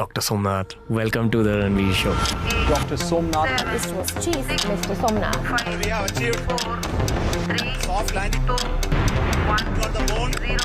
Dr. Somanath, welcome to the Ranveer Show. Dr. Somanath. ISRO's chief, Mr. Somanath. We have achieved 4, 3, soft landing 2, 1 on the moon, 0.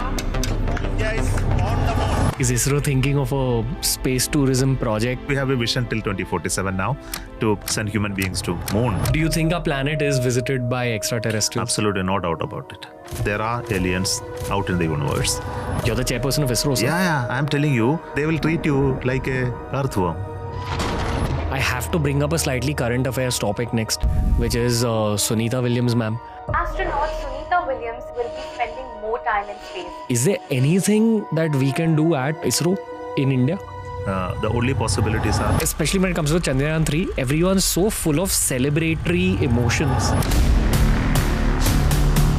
India is on the moon. Is ISRO thinking of a space tourism project? We have a vision till 2047 now to send human beings to moon. Do you think our planet is visited by extraterrestrials? Absolutely no doubt about it. There are aliens out in the universe. You're the chairperson of ISRO, sir. Yeah, I'm telling you, they will treat you like a earthworm. I have to bring up a slightly current affairs topic next, which is Sunita Williams, ma'am. Astronaut Sunita Williams will be spending more time in space. Is there anything that we can do at ISRO in India? The only possibilities are Especially when it comes to Chandrayaan 3, everyone's so full of celebratory emotions.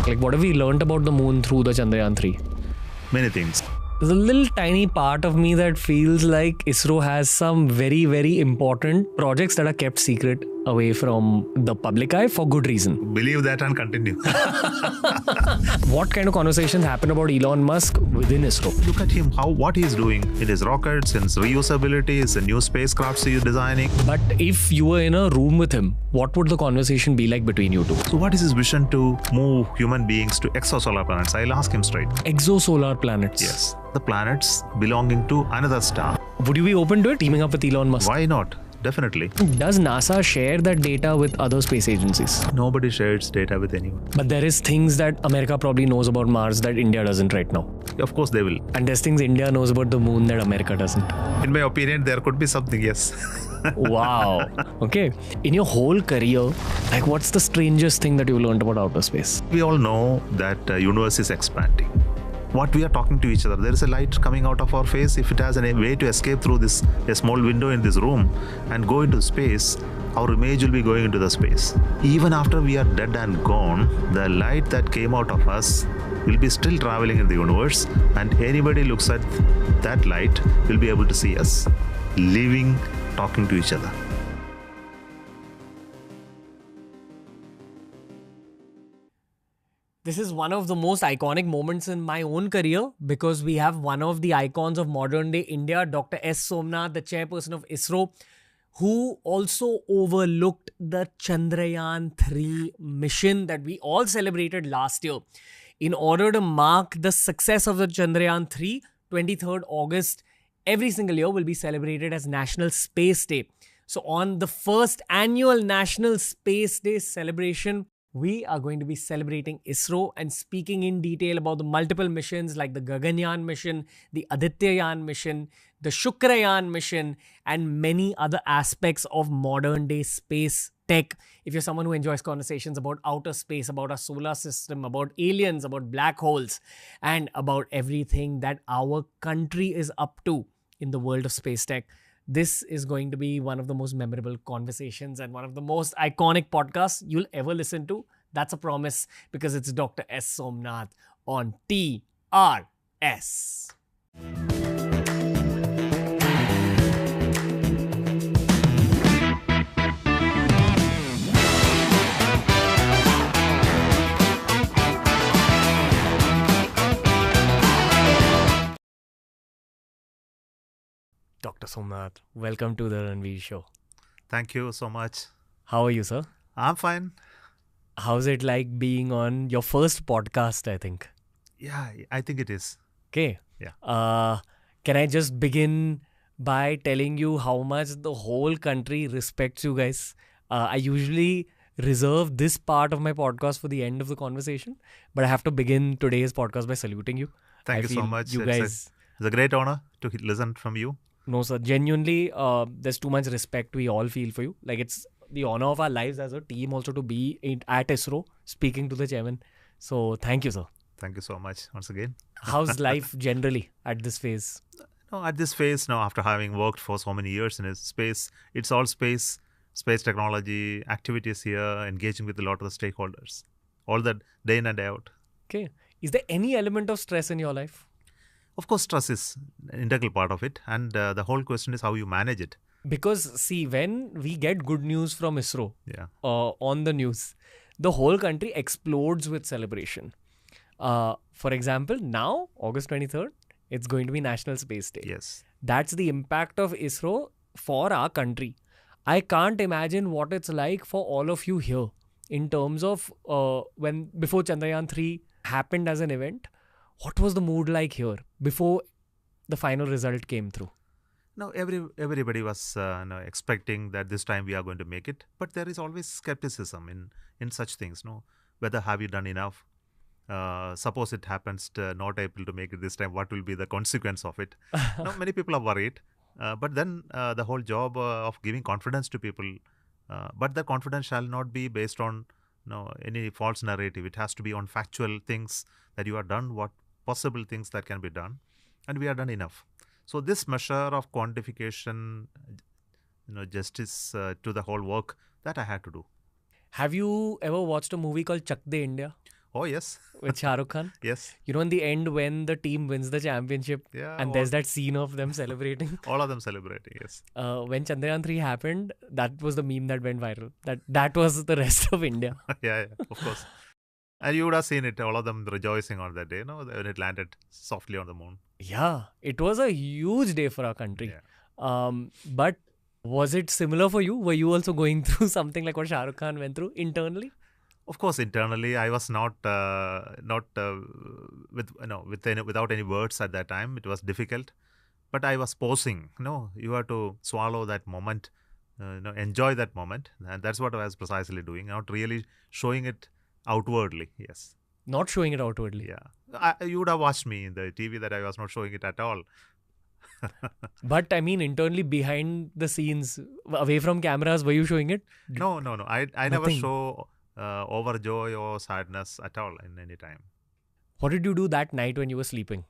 Like, what have we learned about the moon through the Chandrayaan 3? many things. There's a little tiny part of me that feels like ISRO has some very, very important projects that are kept secret away from the public eye for good reason. Believe that and continue. What kind of conversations happen about Elon Musk within ISRO? Look at him, what he is doing in his rockets, in his reusability, his new spacecrafts he is designing. But if you were in a room with him, what would the conversation be like between you two? So what is his vision to move human beings to exosolar planets? I'll ask him straight. Exosolar planets. Yes, the planets belonging to another star. Would you be open to it, teaming up with Elon Musk? Why not? Definitely. Does NASA share that data with other space agencies? Nobody shares data with anyone. But there is things that America probably knows about Mars that India doesn't right now. Of course they will. And there's things India knows about the moon that America doesn't. In my opinion, there could be something, yes. Wow. Okay. In your whole career, like, what's the strangest thing that you learned about outer space? We all know that universe is expanding. What we are talking to each other, there is a light coming out of our face. If it has a way to escape through a small window in this room and go into space, our image will be going into the space. Even after we are dead and gone, the light that came out of us will be still traveling in the universe, and anybody looks at that light will be able to see us living, talking to each other. This is one of the most iconic moments in my own career because we have one of the icons of modern day India, Dr. S. Somanath, the chairperson of ISRO, who also overlooked the Chandrayaan 3 mission that we all celebrated last year. In order to mark the success of the Chandrayaan 3, 23rd August, every single year will be celebrated as National Space Day. So on the first annual National Space Day celebration, we are going to be celebrating ISRO and speaking in detail about the multiple missions like the Gaganyaan mission, the Adityayaan mission, the Shukrayaan mission, and many other aspects of modern day space tech. If you're someone who enjoys conversations about outer space, about our solar system, about aliens, about black holes, and about everything that our country is up to in the world of space tech, this is going to be one of the most memorable conversations and one of the most iconic podcasts you'll ever listen to. That's a promise, because it's Dr. S. Somanath on TRS. Dr. Somanath, welcome to the Ranveer Show. Thank you so much. How are you, sir? I'm fine. How's it like being on your first podcast, I think? Yeah, I think it is. Okay. Yeah. Can I just begin by telling you how much the whole country respects you guys? I usually reserve this part of my podcast for the end of the conversation, but I have to begin today's podcast by saluting you. Thank you so much. It's a great honor to listen from you. No, sir. Genuinely, there's too much respect we all feel for you. Like, it's the honor of our lives as a team also to be at ISRO speaking to the chairman. So, thank you, sir. Thank you so much once again. How's life generally at this phase? No, at this phase now, after having worked for so many years in space, it's all space technology, activities here, engaging with a lot of the stakeholders. All that day in and day out. Okay. Is there any element of stress in your life? Of course, stress is an integral part of it. And the whole question is how you manage it. Because, see, when we get good news from ISRO on the news, the whole country explodes with celebration. For example, now, August 23rd, It's going to be National Space Day. Yes. That's the impact of ISRO for our country. I can't imagine what it's like for all of you here in terms of when before Chandrayaan 3 happened as an event. What was the mood like here before the final result came through? No, everybody was expecting that this time we are going to make it, but there is always skepticism in such things. No, whether have you done enough? Suppose it happens to not able to make it this time, what will be the consequence of it? Now, many people are worried, but then the whole job of giving confidence to people, but the confidence shall not be based on any false narrative. It has to be on factual things that you have done, what possible things that can be done, and we have done enough. So this measure of quantification, justice to the whole work that I had to do. Have you ever watched a movie called Chak De India Oh, yes. with Shah Rukh Khan? Yes. You know, in the end when the team wins the championship and there's that scene of them celebrating. All of them celebrating, yes. When Chandrayaan 3 happened, that was the meme that went viral. That was the rest of India. yeah, of course. And you would have seen it, all of them rejoicing on that day, when it landed softly on the moon. Yeah, it was a huge day for our country. Yeah. But was it similar for you? Were you also going through something like what Shah Rukh Khan went through internally? Of course, internally, I was not without any words at that time. It was difficult, but I was posing. You have to swallow that moment, enjoy that moment, and that's what I was precisely doing. Not really showing it outwardly. Yes. Not showing it outwardly. Yeah, you would have watched me in the TV that I was not showing it at all. But I mean, internally, behind the scenes, away from cameras, were you showing it? No. I never show overjoy or sadness at all in any time. What did you do that night when you were sleeping?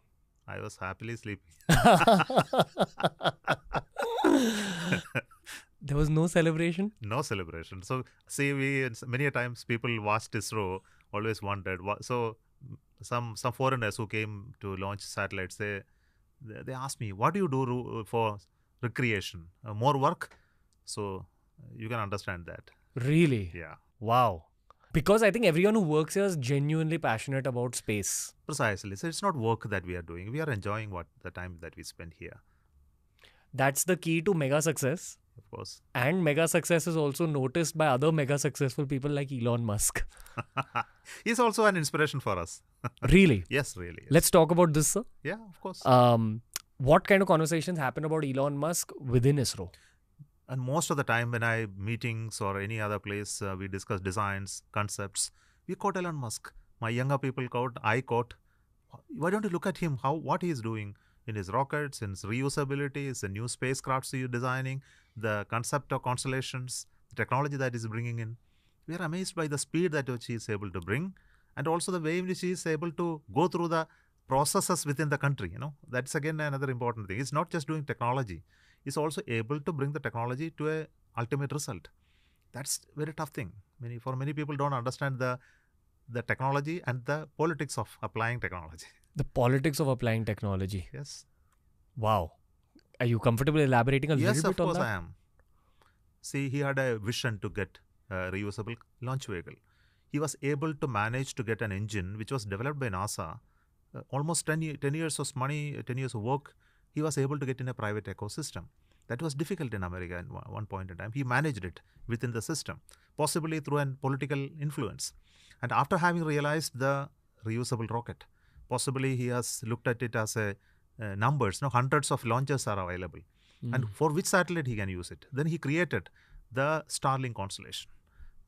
I was happily sleeping. There was no celebration? No celebration. So, see, many times people watched ISRO, always wondered. So, some foreigners who came to launch satellites, they asked me, what do you do for recreation? More work? So, you can understand that. Really? Yeah. Wow. Because I think everyone who works here is genuinely passionate about space. Precisely. So, it's not work that we are doing. We are enjoying the time that we spend here. That's the key to mega success. Of course. And mega success is also noticed by other mega successful people like Elon Musk. He's also an inspiration for us. Really? Yes, really. Yes. Let's talk about this, sir. Yeah, of course. What kind of conversations happen about Elon Musk within ISRO? And most of the time when I meetings or any other place, we discuss designs, concepts, we quote Elon Musk. My younger people quote, I quote. Why don't you look at him, what he is doing in his rockets, in his reusability, his new spacecrafts he is designing, the concept of constellations, the technology that is bringing in. We are amazed by the speed that which he is able to bring, and also the way in which he is able to go through the processes within the country. That's again another important thing. He's not just doing technology. He's also able to bring the technology to a ultimate result. That's a very tough thing. For many people don't understand the technology and the politics of applying technology. The politics of applying technology. Yes. Wow. Are you comfortable elaborating a little bit on that? Yes, of course I am. See, he had a vision to get a reusable launch vehicle. He was able to manage to get an engine which was developed by NASA. Almost 10 years of money, 10 years of work, he was able to get in a private ecosystem. That was difficult in America at one point in time. He managed it within the system, possibly through a political influence. And after having realized the reusable rocket, possibly he has looked at it as a numbers. Hundreds of launches are available. And for which satellite he can use it. Then he created the Starlink constellation.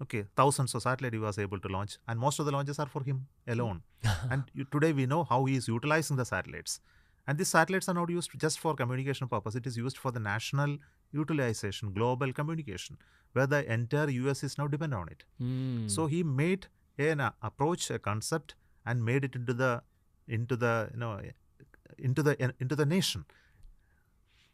Okay, thousands of satellites he was able to launch, and most of the launches are for him alone. And today we know how he is utilizing the satellites. And these satellites are not used just for communication purpose. It is used for the national utilization, global communication, where the entire US is now dependent on it. So he made an approach, a concept, and made it into the nation.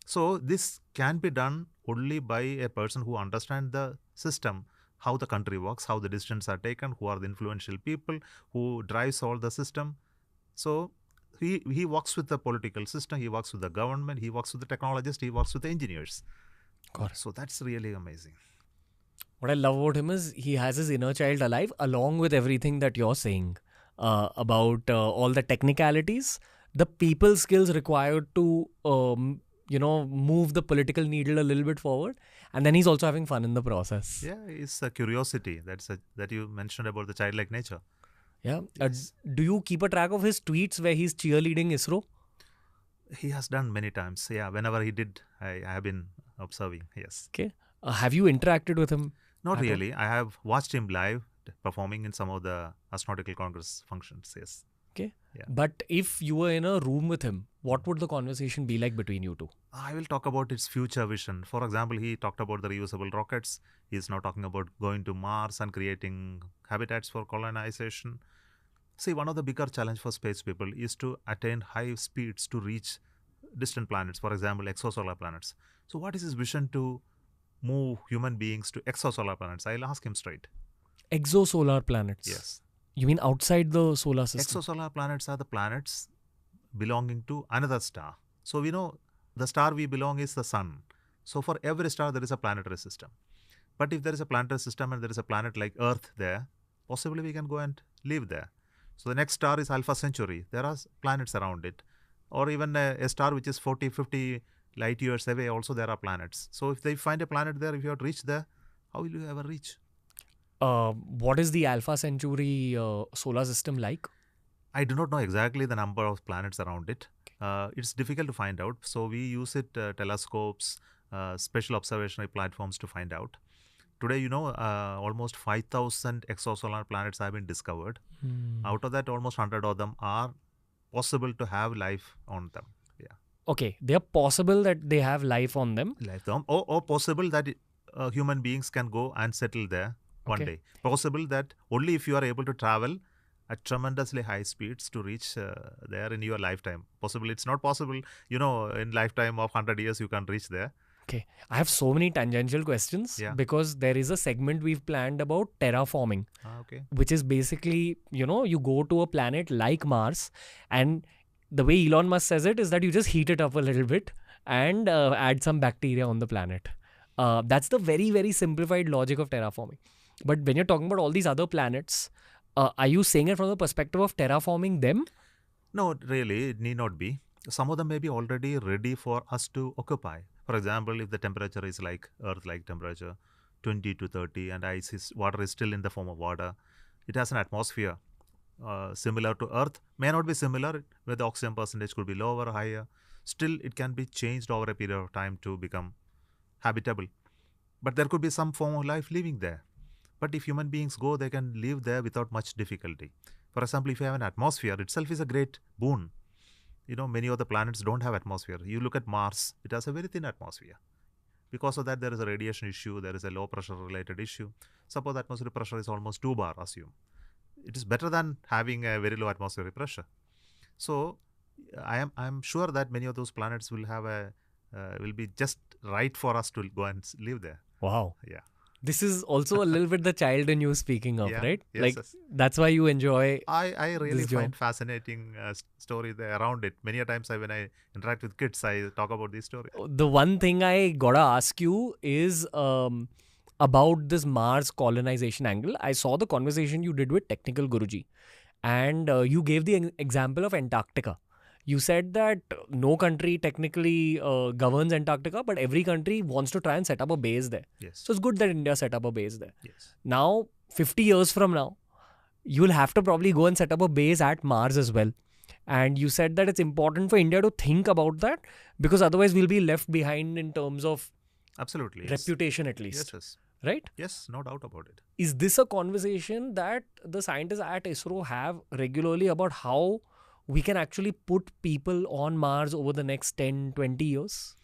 So this can be done only by a person who understands the system, how the country works, how the decisions are taken, who are the influential people, who drives all the system. So he works with the political system, he works with the government, he works with the technologists, he works with the engineers. So that's really amazing. What I love about him is he has his inner child alive along with everything that you're saying about all the technicalities. the people skills required to, move the political needle a little bit forward. And then he's also having fun in the process. Yeah, it's a curiosity that you mentioned about the childlike nature. Yeah. Yes. Do you keep a track of his tweets where he's cheerleading ISRO? He has done many times. Yeah, whenever he did, I have been observing. Yes. Okay. Have you interacted with him? Not at all? really. I have watched him live performing in some of the astronautical congress functions. Yes. Okay. Yeah. But if you were in a room with him, what would the conversation be like between you two? I will talk about its future vision. For example, he talked about the reusable rockets. He is now talking about going to Mars and creating habitats for colonization. See, one of the bigger challenge for space people is to attain high speeds to reach distant planets, for example, exosolar planets. So what is his vision to move human beings to exosolar planets? I'll ask him straight. Exosolar planets. Yes. You mean outside the solar system? Exosolar planets are the planets belonging to another star. So we know the star we belong is the sun. So for every star, there is a planetary system. But if there is a planetary system and there is a planet like Earth there, possibly we can go and live there. So the next star is Alpha Centauri. There are planets around it. Or even a star which is 40, 50 light years away, also there are planets. So if they find a planet there, if you have to reach there, how will you ever reach? What is the Alpha Centauri solar system like? I do not know exactly the number of planets around it. It's difficult to find out. So we use it, telescopes, special observational platforms to find out. Today, almost 5,000 exosolar planets have been discovered. Out of that, almost 100 of them are possible to have life on them. Yeah. Okay, they are possible that they have life on them. Life on, or possible that human beings can go and settle there one Okay. day. Possible that only if you are able to travel at tremendously high speeds to reach there in your lifetime. Possible, it's not possible, in lifetime of 100 years you can reach there. Okay, I have so many tangential questions Yeah. because there is a segment we've planned about terraforming, Okay. which is basically, you go to a planet like Mars, and the way Elon Musk says it is that you just heat it up a little bit and add some bacteria on the planet. That's the very, very simplified logic of terraforming. But when you're talking about all these other planets, are you saying it from the perspective of terraforming them? No, really, it need not be. Some of them may be already ready for us to occupy. For example, if the temperature is like Earth-like temperature, 20 to 30, and water is still in the form of water, it has an atmosphere similar to Earth. May not be similar, where the oxygen percentage could be lower or higher. Still, it can be changed over a period of time to become habitable. But there could be some form of life living there. But if human beings go, they can live there without much difficulty. For example, if you have an atmosphere, itself is a great boon. Many of the planets don't have atmosphere. You look at Mars, it has a very thin atmosphere. Because of that, there is a radiation issue, there is a low pressure related issue. Suppose the atmospheric pressure is almost 2 bar, assume. It is better than having a very low atmospheric pressure. So, I'm sure that many of those planets will have will be just right for us to go and live there. Wow. Yeah. This is also a little bit the child in you speaking of, Yeah, right? yes, yes. That's why you enjoy. I really This job. find fascinating story there around it. Many a times when I interact with kids, I talk about these stories. The one thing I gotta ask you is about this Mars colonization angle. I saw the conversation you did with Technical Guruji, and you gave the example of Antarctica. You said that no country technically governs Antarctica, but every country wants to try and set up a base there. Yes. So it's good that India set up a base there. Yes. Now, 50 years from now, you'll have to probably go and set up a base at Mars as well. And you said that it's important for India to think about that because otherwise we'll be left behind in terms of Absolutely. Yes. reputation at least. Yes. Right? Yes. No doubt about it. Is this a conversation that the scientists at ISRO have regularly about how we can actually put people on Mars over the next 10, 20 years?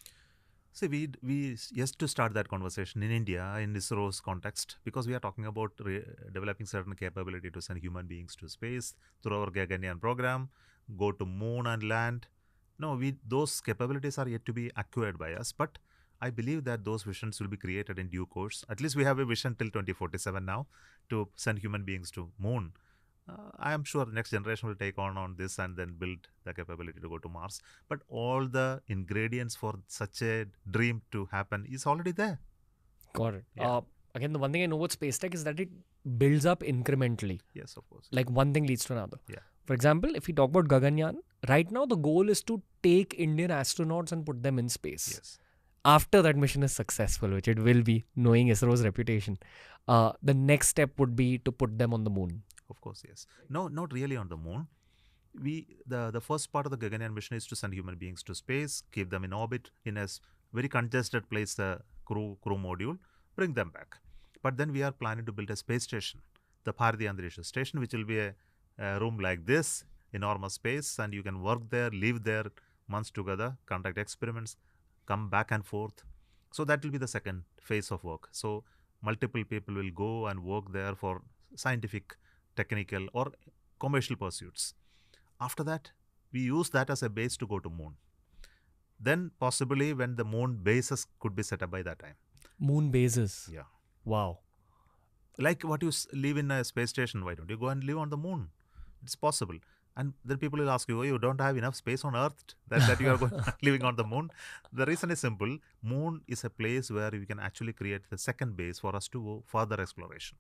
See, we yes to start that conversation in India in ISRO's context because we are talking about developing certain capability to send human beings to space through our Gaganyaan program, go to moon and land. No, those capabilities are yet to be acquired by us, but I believe that those visions will be created in due course. At least we have a vision till 2047 now to send human beings to moon. I am sure the next generation will take on this and then build the capability to go to Mars. But all the ingredients for such a dream to happen is already there. Got it. Yeah. Again, the one thing I know about space tech is that it builds up incrementally. Yes, of course. Like one thing leads to another. Yeah. For example, if we talk about Gaganyaan, right now the goal is to take Indian astronauts and put them in space. Yes. After that mission is successful, which it will be, knowing ISRO's reputation, the next step would be to put them on the moon. Of course, yes. No, not really on the moon. The first part of the Gaganyaan mission is to send human beings to space, keep them in orbit in a very congested place, the crew module, bring them back. But then we are planning to build a space station, the Bharati Antarisha station, which will be a room like this, enormous space, and you can work there, live there months together, conduct experiments, come back and forth. So that will be the second phase of work. So multiple people will go and work there for scientific, technical or commercial pursuits. After that, we use that as a base to go to moon. Then possibly when the moon bases could be set up by that time. Moon bases. Yeah. Wow. Like what you live in a space station, why don't you go and live on the moon? It's possible. And then people will ask you, oh, you don't have enough space on Earth that you are living on the moon. The reason is simple. Moon is a place where we can actually create the second base for us to go further exploration.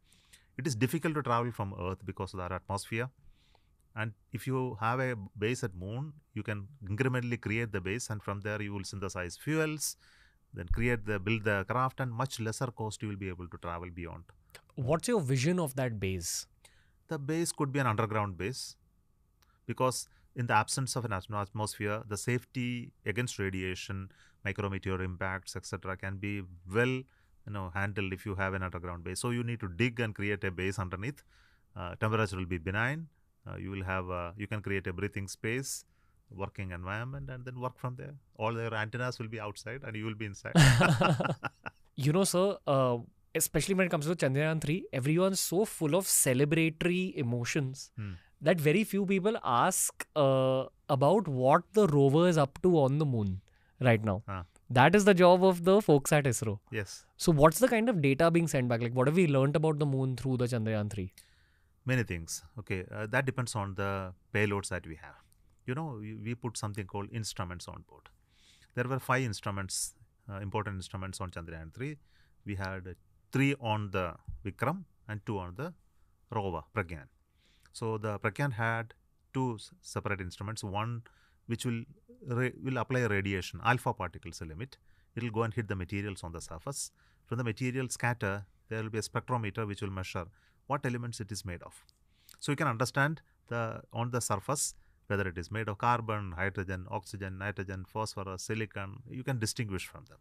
It is difficult to travel from Earth because of our atmosphere. And if you have a base at moon, you can incrementally create the base, and from there you will synthesize fuels, then build the craft, and much lesser cost you will be able to travel beyond. What's your vision of that base? The base could be an underground base, because in the absence of an atmosphere, the safety against radiation, micrometeor impacts, etc., can be well handled if you have an underground base. So you need to dig and create a base underneath. Temperature will be benign. You can create a breathing space, working environment, and then work from there. All their antennas will be outside and you will be inside. Sir, especially when it comes to Chandrayaan 3, everyone's so full of celebratory emotions that very few people ask about what the rover is up to on the moon right now. That is the job of the folks at ISRO. Yes. So what's the kind of data being sent back? Like, what have we learned about the moon through the Chandrayaan 3? Many things. Okay, that depends on the payloads that we have. We put something called instruments on board. There were 5 instruments, important instruments on Chandrayaan 3. We had 3 on the Vikram and 2 on the rover, Pragyan. So the Pragyan had 2 separate instruments. One which will apply a radiation, alpha particles limit. It will go and hit the materials on the surface. From the material scatter, there will be a spectrometer which will measure what elements it is made of. So you can understand on the surface whether it is made of carbon, hydrogen, oxygen, nitrogen, phosphorus, silicon. You can distinguish from them.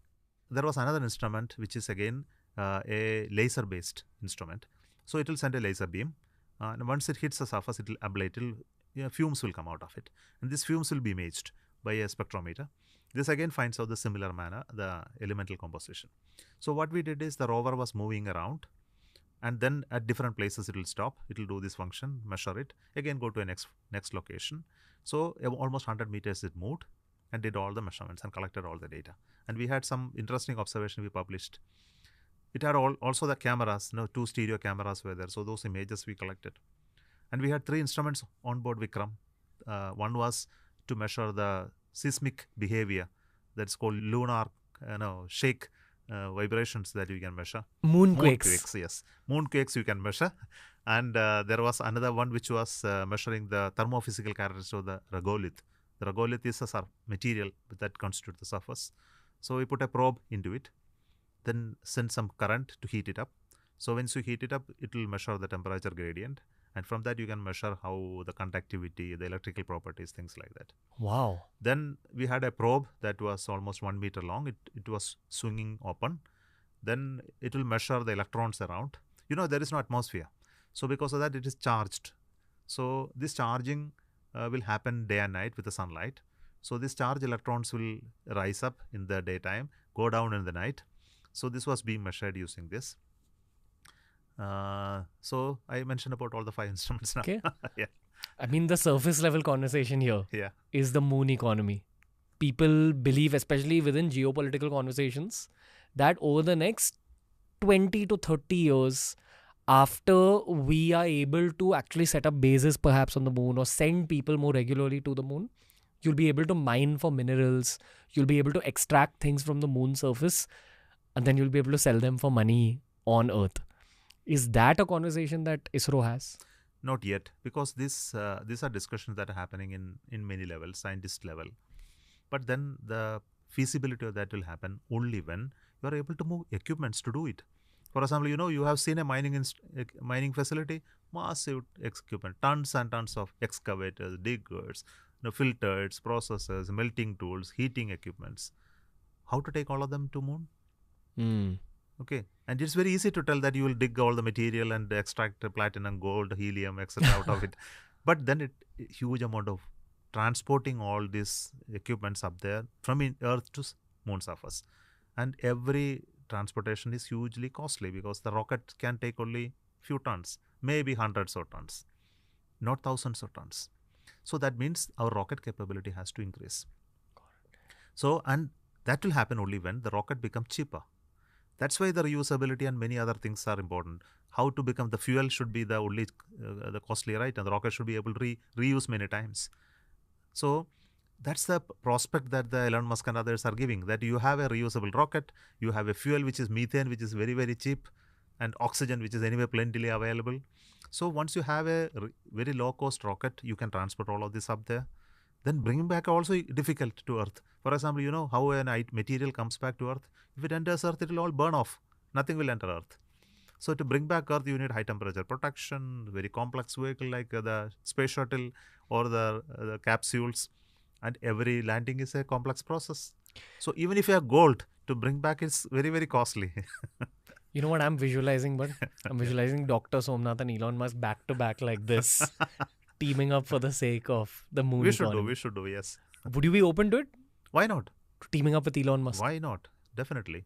There was another instrument which is again a laser based instrument. So it will send a laser beam, and once it hits the surface, it will ablate. Fumes will come out of it, and these fumes will be imaged by a spectrometer. This again finds out the similar manner, the elemental composition. So what we did is the rover was moving around, and then at different places it will stop. It will do this function, measure it, again go to a next location. So almost 100 meters it moved and did all the measurements and collected all the data. And we had some interesting observation we published. It had also the cameras, 2 stereo cameras were there. So those images we collected. And we had 3 instruments on board Vikram. One was to measure the seismic behavior. That's called lunar shake vibrations that you can measure. Moonquakes. Yes. Moonquakes you can measure. And there was another one which was measuring the thermophysical characteristics of the regolith. The regolith is a material that constitutes the surface. So we put a probe into it, then send some current to heat it up. So once you heat it up, it will measure the temperature gradient. And from that, you can measure how the conductivity, the electrical properties, things like that. Wow. Then we had a probe that was almost 1 meter long. It was swinging open. Then it will measure the electrons around. There is no atmosphere. So because of that, it is charged. So this charging will happen day and night with the sunlight. So these charged electrons will rise up in the daytime, go down in the night. So this was being measured using this. So I mentioned about all the 5 instruments now. Okay. Yeah. I mean, the surface level conversation here is the moon economy. People believe, especially within geopolitical conversations, that over the next 20 to 30 years, after we are able to actually set up bases perhaps on the moon or send people more regularly to the moon, you'll be able to mine for minerals, you'll be able to extract things from the moon surface, and then you'll be able to sell them for money on Earth. Is that a conversation that ISRO has? Not yet, because these are discussions that are happening in many levels, scientist level. But then the feasibility of that will happen only when you are able to move equipments to do it. For example, you have seen a mining facility, massive equipment, tons and tons of excavators, diggers, filters, processors, melting tools, heating equipments. How to take all of them to moon? Okay, and it's very easy to tell that you will dig all the material and extract platinum, gold, helium, etc. out of it. But then huge amount of transporting all these equipments up there from Earth to moon surface, and every transportation is hugely costly because the rocket can take only few tons, maybe hundreds of tons, not thousands of tons. So that means our rocket capability has to increase. So, and that will happen only when the rocket becomes cheaper. That's why the reusability and many other things are important. How to become the fuel should be the only the costly, right? And the rocket should be able to reuse many times. So that's the prospect that the Elon Musk and others are giving, that you have a reusable rocket, you have a fuel which is methane, which is very, very cheap, and oxygen, which is anyway plentifully available. So once you have a very low cost rocket, you can transport all of this up there. Then bringing back also difficult to Earth. For example, you know how a material comes back to Earth. If it enters Earth, it will all burn off. Nothing will enter Earth. So to bring back Earth, you need high temperature protection, very complex vehicle like the space shuttle or the capsules. And every landing is a complex process. So even if you have gold, to bring back is very, very costly. You know what I'm visualizing, but I'm visualizing Dr. Somnath and Elon Musk back to back like this, teaming up for the sake of the moon economy. We should do, yes. Would you be open to it? Why not? Teaming up with Elon Musk? Why not? Definitely.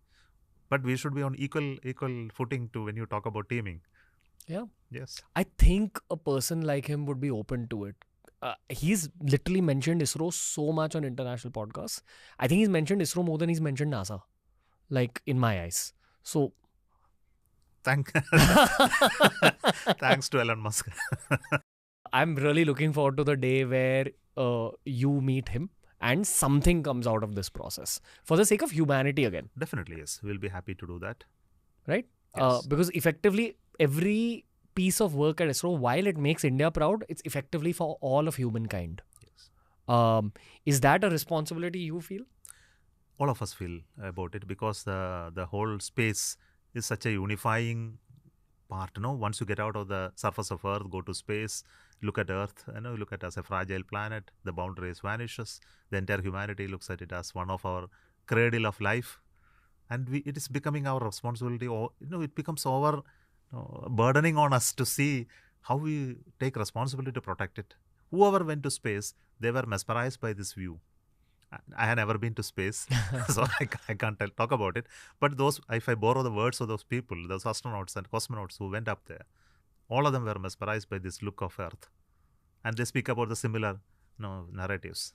But we should be on equal footing to when you talk about teaming. Yeah. Yes. I think a person like him would be open to it. He's literally mentioned ISRO so much on international podcasts. I think he's mentioned ISRO more than he's mentioned NASA, like in my eyes. So, thanks to Elon Musk. I'm really looking forward to the day where you meet him and something comes out of this process for the sake of humanity again. Definitely, yes. We'll be happy to do that. Right? Yes. Because effectively, every piece of work at ISRO, while it makes India proud, it's effectively for all of humankind. Yes. Is that a responsibility you feel? All of us feel about it because the whole space is such a unifying part. Once you get out of the surface of Earth, go to space, look at Earth, look at it as a fragile planet, the boundaries vanishes, the entire humanity looks at it as one of our cradle of life, and it is becoming our responsibility, or it becomes burdening on us to see how we take responsibility to protect it. Whoever went to space, they were mesmerized by this view. I had never been to space, so I can't talk about it. But if I borrow the words of those people, those astronauts and cosmonauts who went up there, all of them were mesmerized by this look of Earth. And they speak about the similar narratives.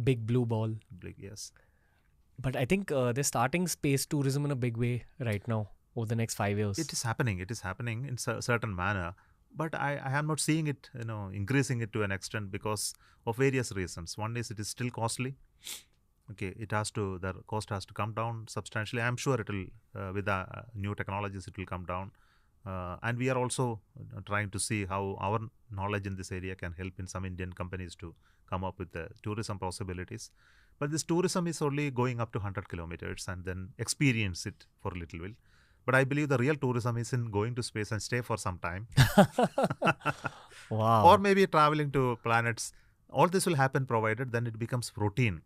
Big blue ball. Yes. But I think they're starting space tourism in a big way right now over the next 5 years. It is happening in a certain manner. But I am not seeing it, increasing it to an extent because of various reasons. One is it is still costly. Okay, the cost has to come down substantially. I'm sure it will, with the new technologies, it will come down. And we are also trying to see how our knowledge in this area can help in some Indian companies to come up with the tourism possibilities. But this tourism is only going up to 100 kilometers and then experience it for a little while. But I believe the real tourism is in going to space and stay for some time. Wow. Or maybe traveling to planets. All this will happen provided then it becomes routine.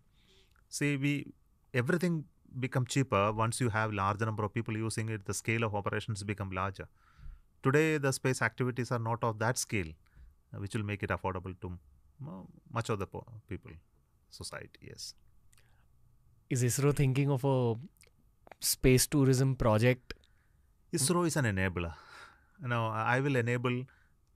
See, everything become cheaper once you have larger number of people using it. The scale of operations become larger. Today, the space activities are not of that scale, which will make it affordable to much of the people, society. Yes. Is ISRO thinking of a space tourism project? ISRO is an enabler. I will enable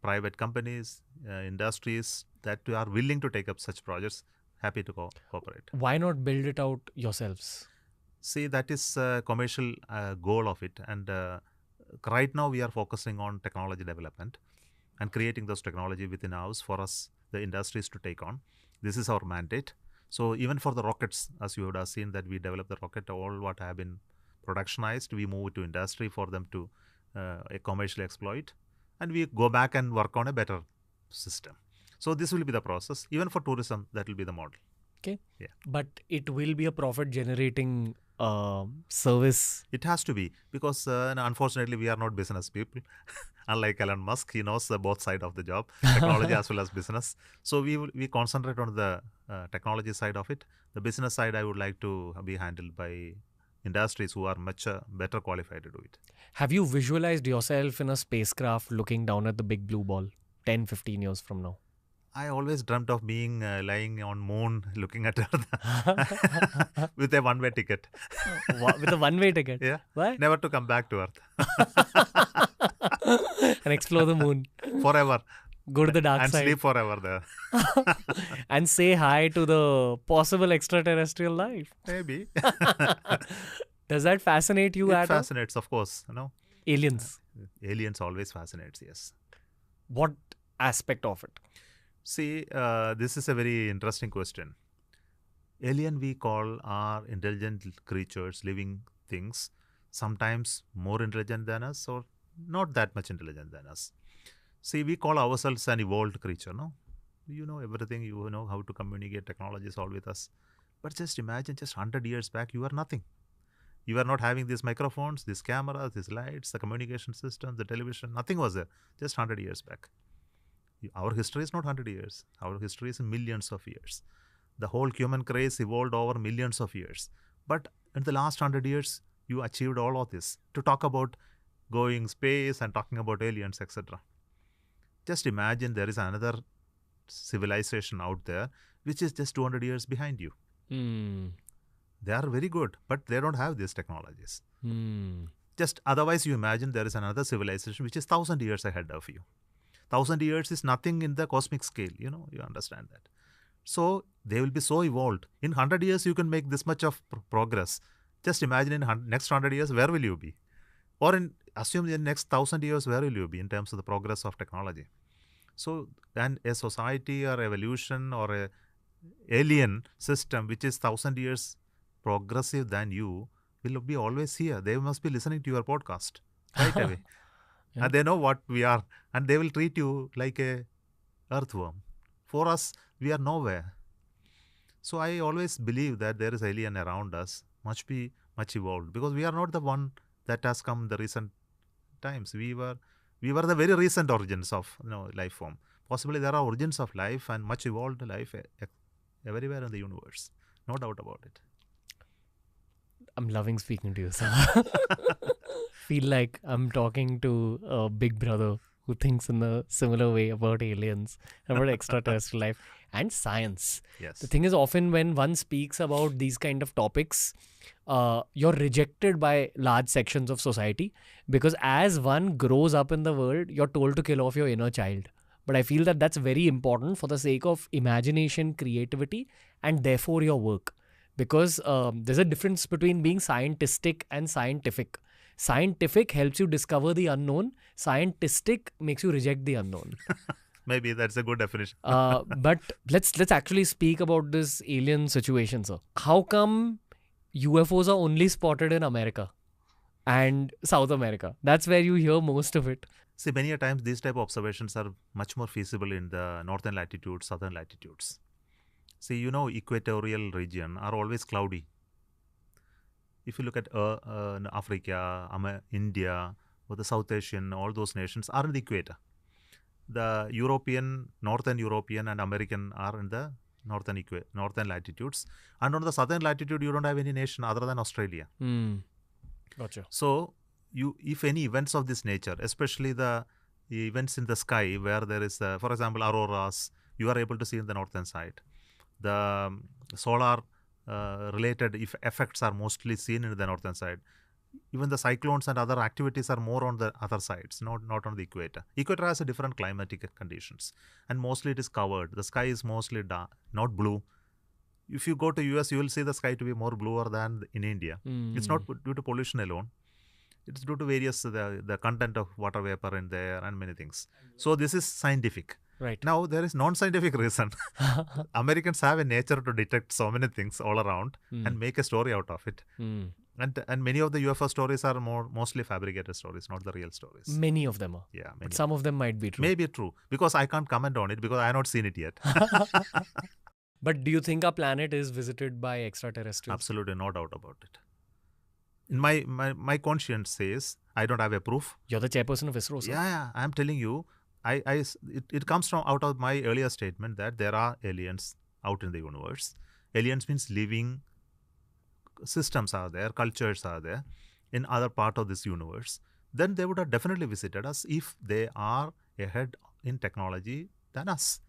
private companies, industries that are willing to take up such projects, happy to cooperate. Why not build it out yourselves? See, that is a commercial goal of it. And right now we are focusing on technology development and creating those technology within house for us, the industries, to take on. This is our mandate. So even for the rockets, as you would have seen that we develop the rocket, all what have been productionized, we move it to industry for them to commercially exploit. and we go back and work on a better system. So this will be the process. Even for tourism, that will be the model. Okay. Yeah. But it will be a profit generating service. It has to be, because unfortunately we are not business people. Unlike Elon Musk, he knows both sides of the job, technology as well as business. So we concentrate on the technology side of it. The business side, I would like to be handled by industries who are much better qualified to do it. Have you visualized yourself in a spacecraft looking down at the big blue ball 10, 15 years from now? I always dreamt of being lying on moon, looking at Earth with a one-way ticket. With a one-way ticket? Yeah. Why? Never to come back to Earth. And explore the moon. Forever. Go to the dark and side. sleep forever there. And say hi to the possible extraterrestrial life. Maybe. Does that fascinate you It at all? fascinates, of course. Aliens. Aliens always fascinates, yes. What aspect of it? See, this is a very interesting question. Alien we call are intelligent creatures, living things, sometimes more intelligent than us or not that much intelligent than us. See, we call ourselves an evolved creature, no? You know everything, you know how to communicate, technology is all with us. But just imagine, just 100 years back, you are nothing. You are not having these microphones, these cameras, these lights, the communication system, the television, nothing was there, just 100 years back. Our history is not 100 years. Our history is millions of years. The whole human race evolved over millions of years. But in the last 100 years, you achieved all of this. To talk about going space and talking about aliens, etc. Just imagine there is another civilization out there which is just 200 years behind you. They are very good, but they don't have these technologies. Just otherwise, you imagine there is another civilization which is 1,000 years ahead of you. 1,000 years is nothing in the cosmic scale, you understand that. So they will be so evolved. In 100 years, you can make this much of progress. Just imagine in next 100 years, where will you be? Or assume in the next 1,000 years, where will you be in terms of the progress of technology? So then a society or evolution or a alien system which is 1,000 years progressive than you will be always here. They must be listening to your podcast right away. Yeah. And they know what we are, and they will treat you like a earthworm. For us, we are nowhere. So I always believe that there is alien around us, must be much evolved, because we are not the one that has come in the recent times. We were the very recent origins of life form. Possibly there are origins of life and much evolved life everywhere in the universe. No doubt about it. I'm loving speaking to you, sir. Feel like I'm talking to a big brother who thinks in a similar way about aliens, about extraterrestrial life and science. Yes. The thing is, often when one speaks about these kind of topics, you're rejected by large sections of society, because as one grows up in the world, you're told to kill off your inner child. But I feel that that's very important for the sake of imagination, creativity, and therefore your work. Because there's a difference between being scientistic and scientific. Scientific helps you discover the unknown. Scientistic makes you reject the unknown. Maybe that's a good definition. But let's actually speak about this alien situation, sir. How come UFOs are only spotted in America and South America? That's where you hear most of it. See, many a times these type of observations are much more feasible in the northern latitudes, southern latitudes. See, equatorial region are always cloudy. If you look at Africa, India, or the South Asian, all those nations are in the equator. The Northern European and American are in the northern latitudes. And on the southern latitude, you don't have any nation other than Australia. Gotcha. So, if any events of this nature, especially the events in the sky where there is, for example, auroras, you are able to see in the northern side. The solar related effects are mostly seen in the northern side. Even the cyclones and other activities are more on the other sides, not on the equator. Equator has a different climatic conditions, and mostly it is covered. The sky is mostly dark, not blue. If you go to US, you will see the sky to be more bluer than in India. It's not due to pollution alone. It's due to various the content of water vapor in there and many things. So this is scientific. Right. Now, there is non-scientific reason. Americans have a nature to detect so many things all around and make a story out of it. And many of the UFO stories are mostly fabricated stories, not the real stories. Many of them are. Yeah, many. But some of them might be true. Maybe true, because I can't comment on it because I have not seen it yet. But do you think our planet is visited by extraterrestrials? Absolutely, no doubt about it. In my conscience says I don't have a proof. You're the chairperson of ISRO, sir. Yeah, I'm telling you, it comes from out of my earlier statement that there are aliens out in the universe. Aliens means living systems are there, cultures are there in other part of this universe. Then they would have definitely visited us if they are ahead in technology than us.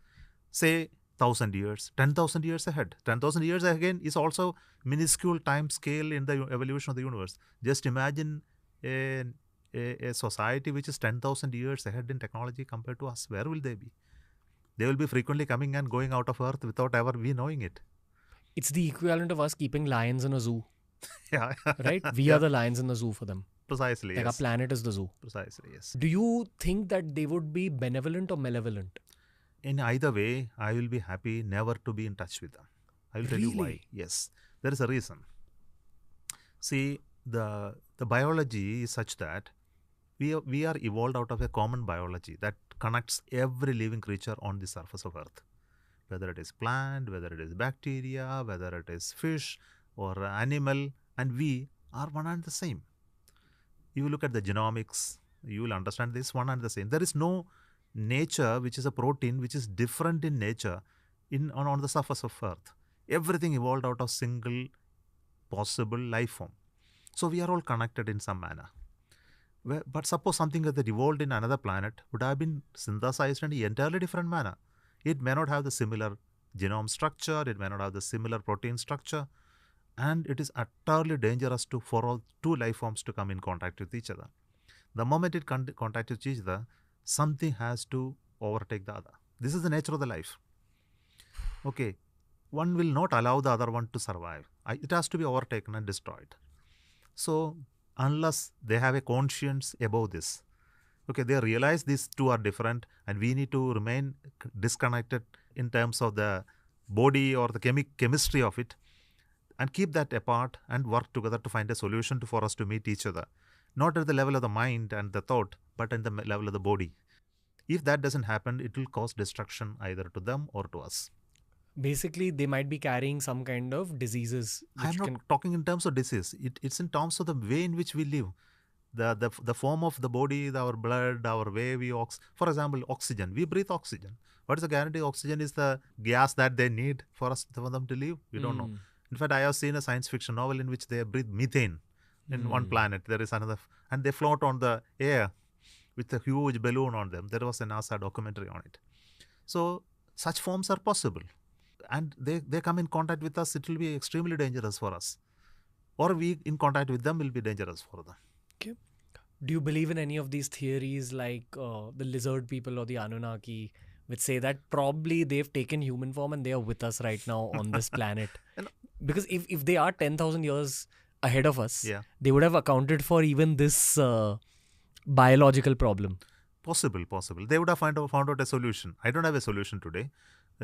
Say 1,000 years, 10,000 years ahead. 10,000 years again is also minuscule time scale in the evolution of the universe. Just imagine a society which is 10,000 years ahead in technology compared to us. Where will they be? They will be frequently coming and going out of Earth without ever we knowing it. It's the equivalent of us keeping lions in a zoo, Yeah. right? We are the lions in the zoo for them. Precisely, Like yes. our planet is the zoo. Precisely, yes. Do you think that they would be benevolent or malevolent? In either way, I will be happy never to be in touch with them. I will tell you why. Really? Yes, there is a reason. See, the biology is such that we are evolved out of a common biology that connects every living creature on the surface of Earth. Whether it is plant, whether it is bacteria, whether it is fish or animal, and we are one and the same. You look at the genomics, you will understand this one and the same. There is no nature which is a protein which is different in nature on the surface of Earth. Everything evolved out of single possible life form. So we are all connected in some manner. But suppose something that evolved in another planet would have been synthesized in an entirely different manner. It may not have the similar genome structure, it may not have the similar protein structure, and it is utterly dangerous for all two life forms to come in contact with each other. The moment it contact with each other, something has to overtake the other. This is the nature of the life. Okay, one will not allow the other one to survive. It has to be overtaken and destroyed. So, unless they have a conscience about this, okay, they realize these two are different and we need to remain disconnected in terms of the body or the chemistry of it, and keep that apart and work together to find a solution for us to meet each other. Not at the level of the mind and the thought, but at the level of the body. If that doesn't happen, it will cause destruction either to them or to us. Basically, they might be carrying some kind of diseases. I'm not talking in terms of disease. It's in terms of the way in which we live. The form of the body, our blood, our way we for example, oxygen. We breathe oxygen. What is the guarantee? Oxygen is the gas that they need for them to live. We don't know. In fact, I have seen a science fiction novel in which they breathe methane in one planet. There is another, and they float on the air with a huge balloon on them. There was a NASA documentary on it. So such forms are possible, and they come in contact with us. It will be extremely dangerous for us, or we in contact with them will be dangerous for them. Okay. Do you believe in any of these theories like the lizard people or the Anunnaki, which say that probably they've taken human form and they are with us right now on this planet? Because if they are 10,000 years ahead of us, they would have accounted for even this biological problem. Possible. They would have found out a solution. I don't have a solution today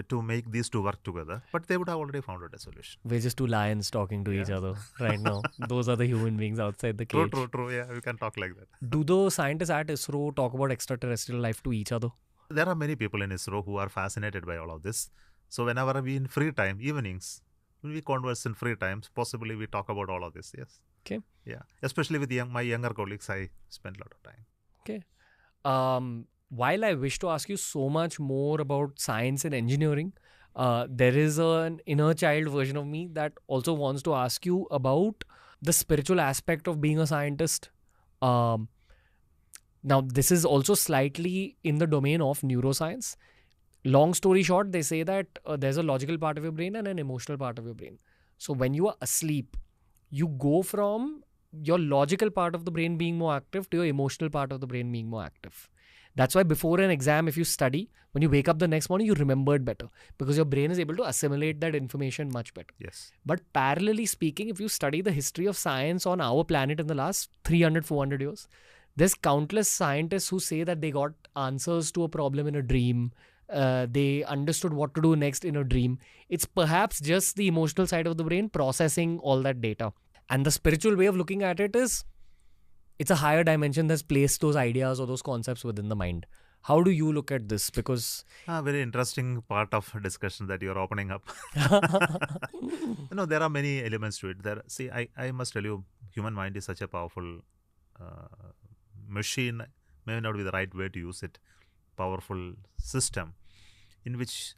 to make these two work together, but they would have already found out a solution. We're just two lions talking to each other right now. Those are the human beings outside the cage. True. Yeah, we can talk like that. Do the scientists at ISRO talk about extraterrestrial life to each other? There are many people in ISRO who are fascinated by all of this. So whenever we in free time, evenings, when we converse in free times, possibly we talk about all of this. Yes. Okay. Yeah. Especially with my younger colleagues, I spend a lot of time. Okay. While I wish to ask you so much more about science and engineering, there is an inner child version of me that also wants to ask you about the spiritual aspect of being a scientist. Now, this is also slightly in the domain of neuroscience. Long story short, they say that there's a logical part of your brain and an emotional part of your brain. So when you are asleep, you go from your logical part of the brain being more active to your emotional part of the brain being more active. That's why before an exam, if you study, when you wake up the next morning, you remember it better because your brain is able to assimilate that information much better. Yes. But parallelly speaking, if you study the history of science on our planet in the last 300, 400 years, there's countless scientists who say that they got answers to a problem in a dream. they understood what to do next in a dream. It's perhaps just the emotional side of the brain processing all that data. And the spiritual way of looking at it is it's a higher dimension that's placed those ideas or those concepts within the mind. How do you look at this? Because very interesting part of discussion that you're opening up. There are many elements to it. I must tell you, human mind is such a powerful machine, may not be the right way to use it, powerful system in which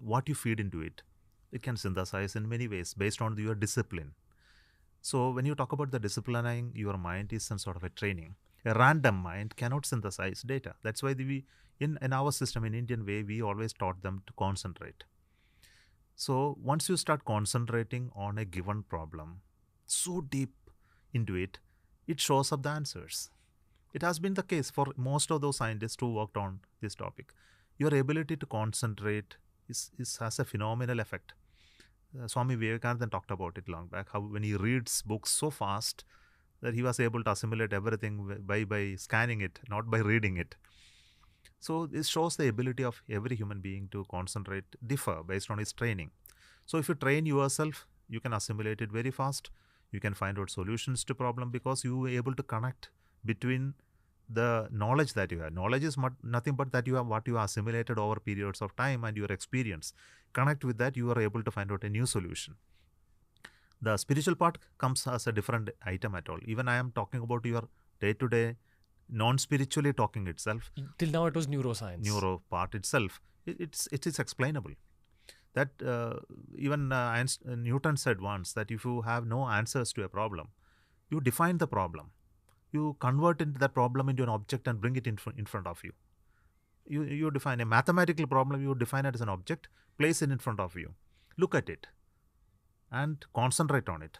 what you feed into it, it can synthesize in many ways based on your discipline. So when you talk about the disciplining your mind is some sort of a training. A random mind cannot synthesize data. That's why in our system, in Indian way, we always taught them to concentrate. So once you start concentrating on a given problem, so deep into it, it shows up the answers. It has been the case for most of those scientists who worked on this topic. Your ability to concentrate has a phenomenal effect. Swami Vivekananda talked about it long back, how when he reads books so fast that he was able to assimilate everything by scanning it, not by reading it. So this shows the ability of every human being to concentrate differ based on his training. So if you train yourself, you can assimilate it very fast. You can find out solutions to problem because you are able to connect between the knowledge that you have. Knowledge is nothing but that you have what you assimilated over periods of time and your experience. Connect with that, you are able to find out a new solution. The spiritual part comes as a different item at all. Even I am talking about your day-to-day, non-spiritually talking itself. Till now it was neuroscience. Neuro part itself. It is explainable. That even Newton said once that if you have no answers to a problem, you define the problem. You convert that problem into an object and bring it in front of you. You define a mathematical problem, you define it as an object, place it in front of you. Look at it and concentrate on it.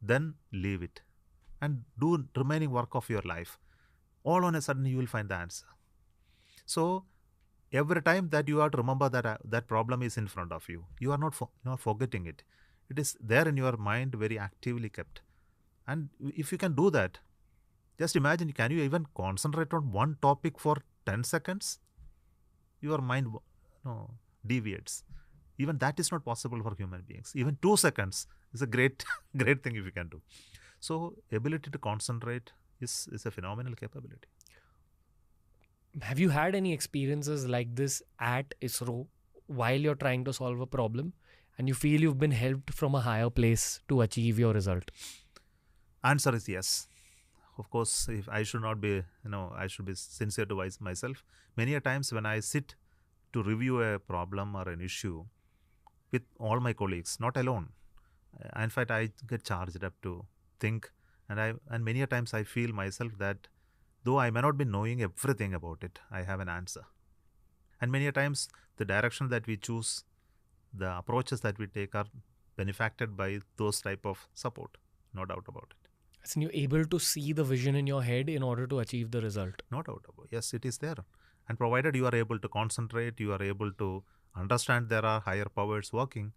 Then leave it and do remaining work of your life. All on a sudden you will find the answer. So every time that you have to remember that that problem is in front of you, you are not forgetting it. It is there in your mind, very actively kept. And if you can do that, just imagine, can you even concentrate on one topic for 10 seconds? Your mind deviates. Even that is not possible for human beings. Even 2 seconds is a great thing if you can do. So ability to concentrate is a phenomenal capability. Have you had any experiences like this at ISRO while you're trying to solve a problem and you feel you've been helped from a higher place to achieve your result? Answer is yes. Of course, if I should not be, I should be sincere to myself. Many a times when I sit to review a problem or an issue with all my colleagues, not alone. In fact, I get charged up to think, and many a times I feel myself that though I may not be knowing everything about it, I have an answer. And many a times the direction that we choose, the approaches that we take are benefacted by those type of support, no doubt about it. And you're able to see the vision in your head in order to achieve the result. No doubt about it. Yes, it is there. And provided you are able to concentrate, you are able to understand there are higher powers working,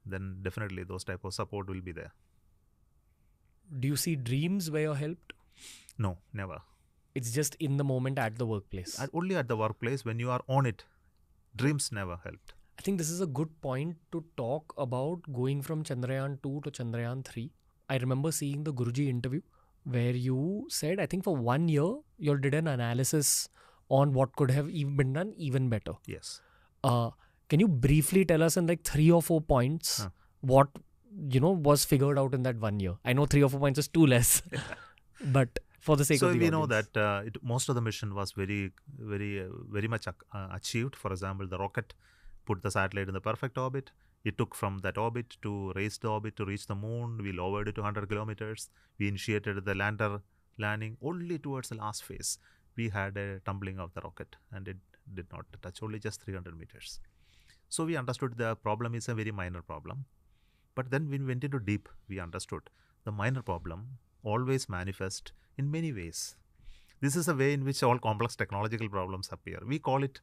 then definitely those type of support will be there. Do you see dreams where you're helped? No, never. It's just in the moment at the workplace. Only at the workplace when you are on it. Dreams never helped. I think this is a good point to talk about going from Chandrayaan 2 to Chandrayaan 3. I remember seeing the Guruji interview where you said, I think for 1 year, you all did an analysis on what could have even been done even better. Yes. Can you briefly tell us in like 3 or 4 points what was figured out in that 1 year? I know 3 or 4 points is too less, but for the sake of the audience. So we know that most of the mission was very, very, very much achieved. For example, the rocket put the satellite in the perfect orbit. It took from that orbit to raise the orbit to reach the moon. We lowered it to 100 kilometers. We initiated the lander landing. Only towards the last phase, we had a tumbling of the rocket and it did not touch, only just 300 meters. So we understood the problem is a very minor problem. But then when we went into deep, we understood the minor problem always manifests in many ways. This is a way in which all complex technological problems appear. We call it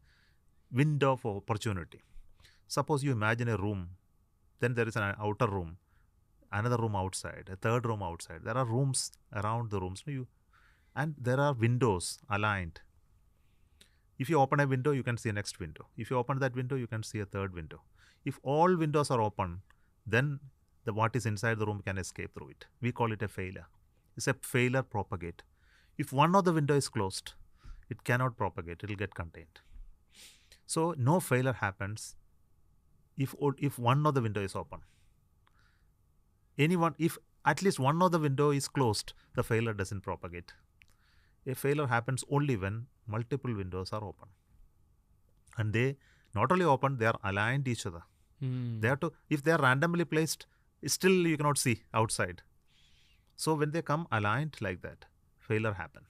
window of opportunity. Suppose you imagine a room, then there is an outer room, another room outside, a third room outside. There are rooms around the rooms, and there are windows aligned. If you open a window, you can see a next window. If you open that window, you can see a third window. If all windows are open, then what is inside the room can escape through it. We call it a failure. It's a failure propagate. If one of the window is closed, it cannot propagate. It will get contained. So no failure happens if one of the window is open. If at least one of the window is closed, the failure doesn't propagate. A failure happens only when multiple windows are open. And they not only open, they are aligned each other. They have to, if they are randomly placed, still you cannot see outside. So when they come aligned like that, failure happen.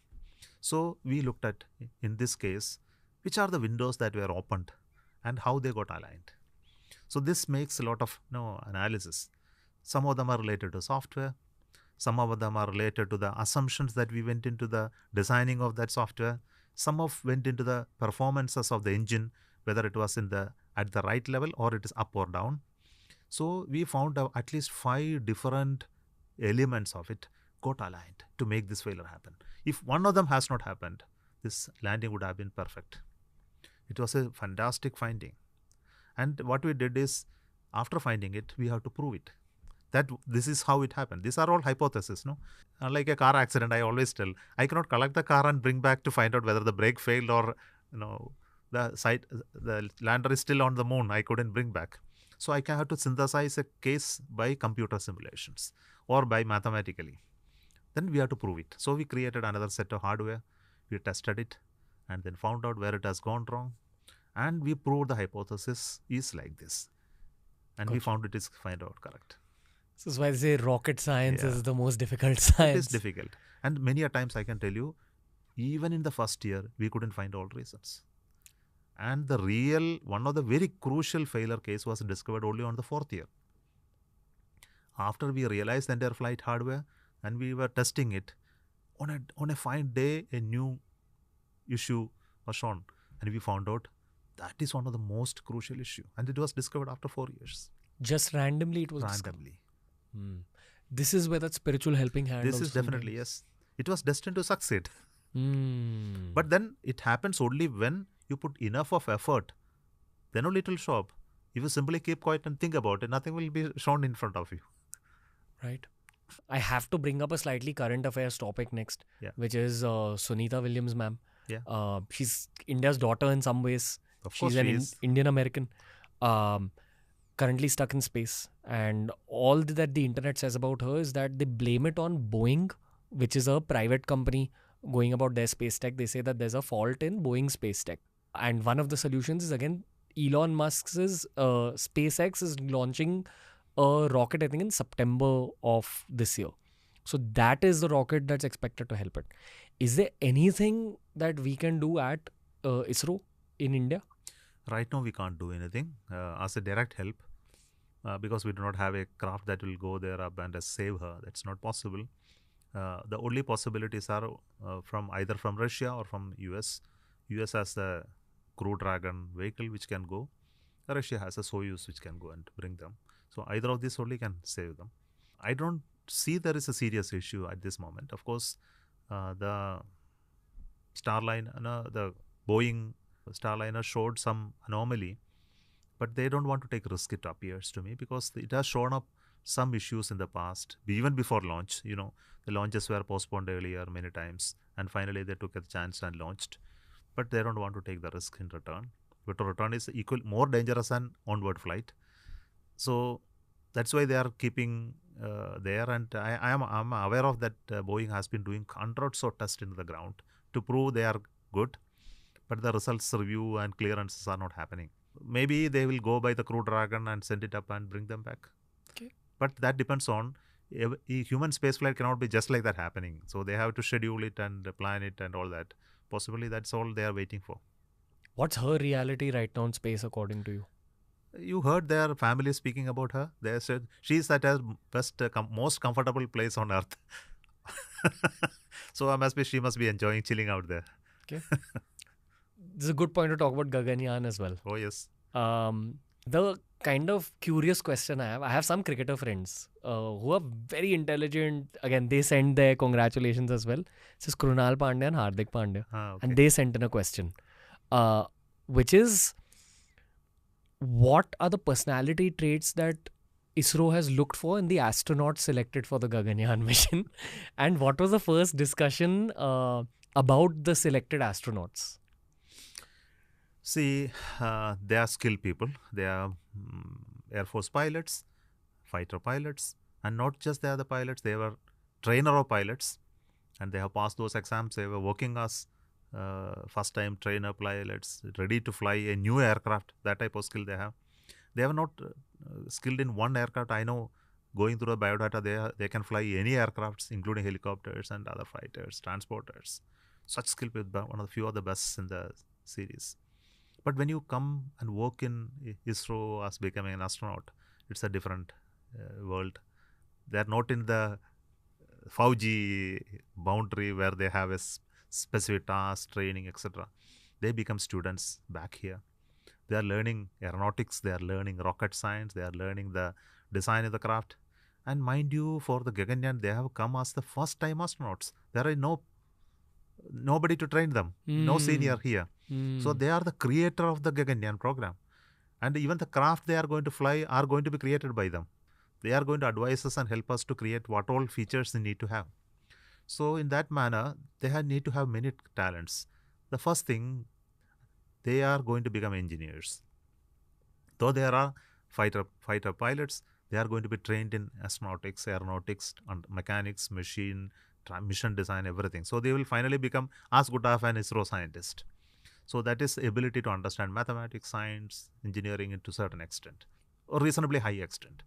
So we looked at, in this case, which are the windows that were opened and how they got aligned. So this makes a lot of analysis. Some of them are related to software. Some of them are related to the assumptions that we went into the designing of that software. Some went into the performances of the engine, whether it was at the right level or it is up or down. So we found at least 5 different elements of it got aligned to make this failure happen. If one of them has not happened, this landing would have been perfect. It was a fantastic finding. And what we did is, after finding it, we have to prove it. That this is how it happened. These are all hypotheses, no? Unlike a car accident, I always tell, I cannot collect the car and bring back to find out whether the brake failed or, the lander is still on the moon. I couldn't bring back. So I have to synthesize a case by computer simulations or by mathematically. Then we have to prove it. So we created another set of hardware. We tested it and then found out where it has gone wrong. And we proved the hypothesis is like this. And we found it is find out correct. So that's why they say rocket science is the most difficult science. It is difficult. And many a times I can tell you, even in the first year, we couldn't find all reasons. And one of the very crucial failure case was discovered only on the 4th year. After we realized the entire flight hardware and we were testing it, on a fine day, a new issue was shown. And we found out that is one of the most crucial issue. And it was discovered after 4 years. Just randomly it was randomly. This is where that spiritual helping hand. This is definitely, yes. It was destined to succeed. But then it happens only when you put enough of effort, then only it will show up. If you simply keep quiet and think about it, nothing will be shown in front of you. Right. I have to bring up a slightly current affairs topic next, which is Sunita Williams, ma'am. Yeah. She's India's daughter in some ways. Of course she's an Indian American. Currently stuck in space, and all that the internet says about her is that they blame it on Boeing, which is a private company going about their space tech. They say that there's a fault in Boeing space tech, and one of the solutions is, again, Elon Musk's SpaceX is launching a rocket, I think, in September of this year. So that is the rocket that's expected to help it. Is there anything that we can do at ISRO in India? Right now, we can't do anything as a direct help because we do not have a craft that will go there up and save her. That's not possible. The only possibilities are either from Russia or from US. US has the Crew Dragon vehicle which can go. Russia has a Soyuz which can go and bring them. So either of these only can save them. I don't see there is a serious issue at this moment. Of course, the the Boeing Starliner showed some anomaly, but they don't want to take risk, it appears to me, because it has shown up some issues in the past, even before launch. The launches were postponed earlier many times, and finally they took a chance and launched. But they don't want to take the risk in return. But return is more dangerous than onward flight. So that's why they are keeping there. And I'm aware of that. Boeing has been doing hundreds of tests into the ground to prove they are good. But the results review and clearances are not happening. Maybe they will go by the Crew Dragon and send it up and bring them back. Okay. But that depends on human spaceflight cannot be just like that happening. So they have to schedule it and plan it and all that. Possibly that's all they are waiting for. What's her reality right now in space, according to you? You heard their family speaking about her. They said she's at her most comfortable place on Earth. So she must be enjoying chilling out there. Okay. This is a good point to talk about Gaganyaan as well. Oh, yes. The kind of curious question I have some cricketer friends who are very intelligent. Again, they send their congratulations as well. This is Krunal Pandya and Hardik Pandya. Okay. And they sent in a question. which is, what are the personality traits that ISRO has looked for in the astronauts selected for the Gaganyaan mission? And what was the first discussion about the selected astronauts? See, they are skilled people. They are Air Force pilots, fighter pilots, and not just they are the pilots, they were trainer of pilots, and they have passed those exams. They were working as first time trainer pilots, ready to fly a new aircraft. That type of skill they have. They are not skilled in one aircraft. I know, going through the biodata, they can fly any aircrafts, including helicopters and other fighters, transporters. Such skill with one of the few of the best in the series. But when you come and work in ISRO as becoming an astronaut, it's a different world. They are not in the Fauji boundary where they have a specific task, training, etc. They become students back here. They are learning aeronautics, they are learning rocket science, they are learning the design of the craft. And mind you, for the Gaganyaan, they have come as the first time astronauts. There is nobody to train them, no senior here. So they are the creator of the Gaganyaan program. And even the craft they are going to fly are going to be created by them. They are going to advise us and help us to create what all features they need to have. So in that manner, they need to have many talents. The first thing, they are going to become engineers. Though there are fighter pilots, they are going to be trained in astronautics, aeronautics, and mechanics, mission design, everything. So they will finally become as good as an ISRO scientist. So that is ability to understand mathematics, science, engineering to a certain extent, or reasonably high extent.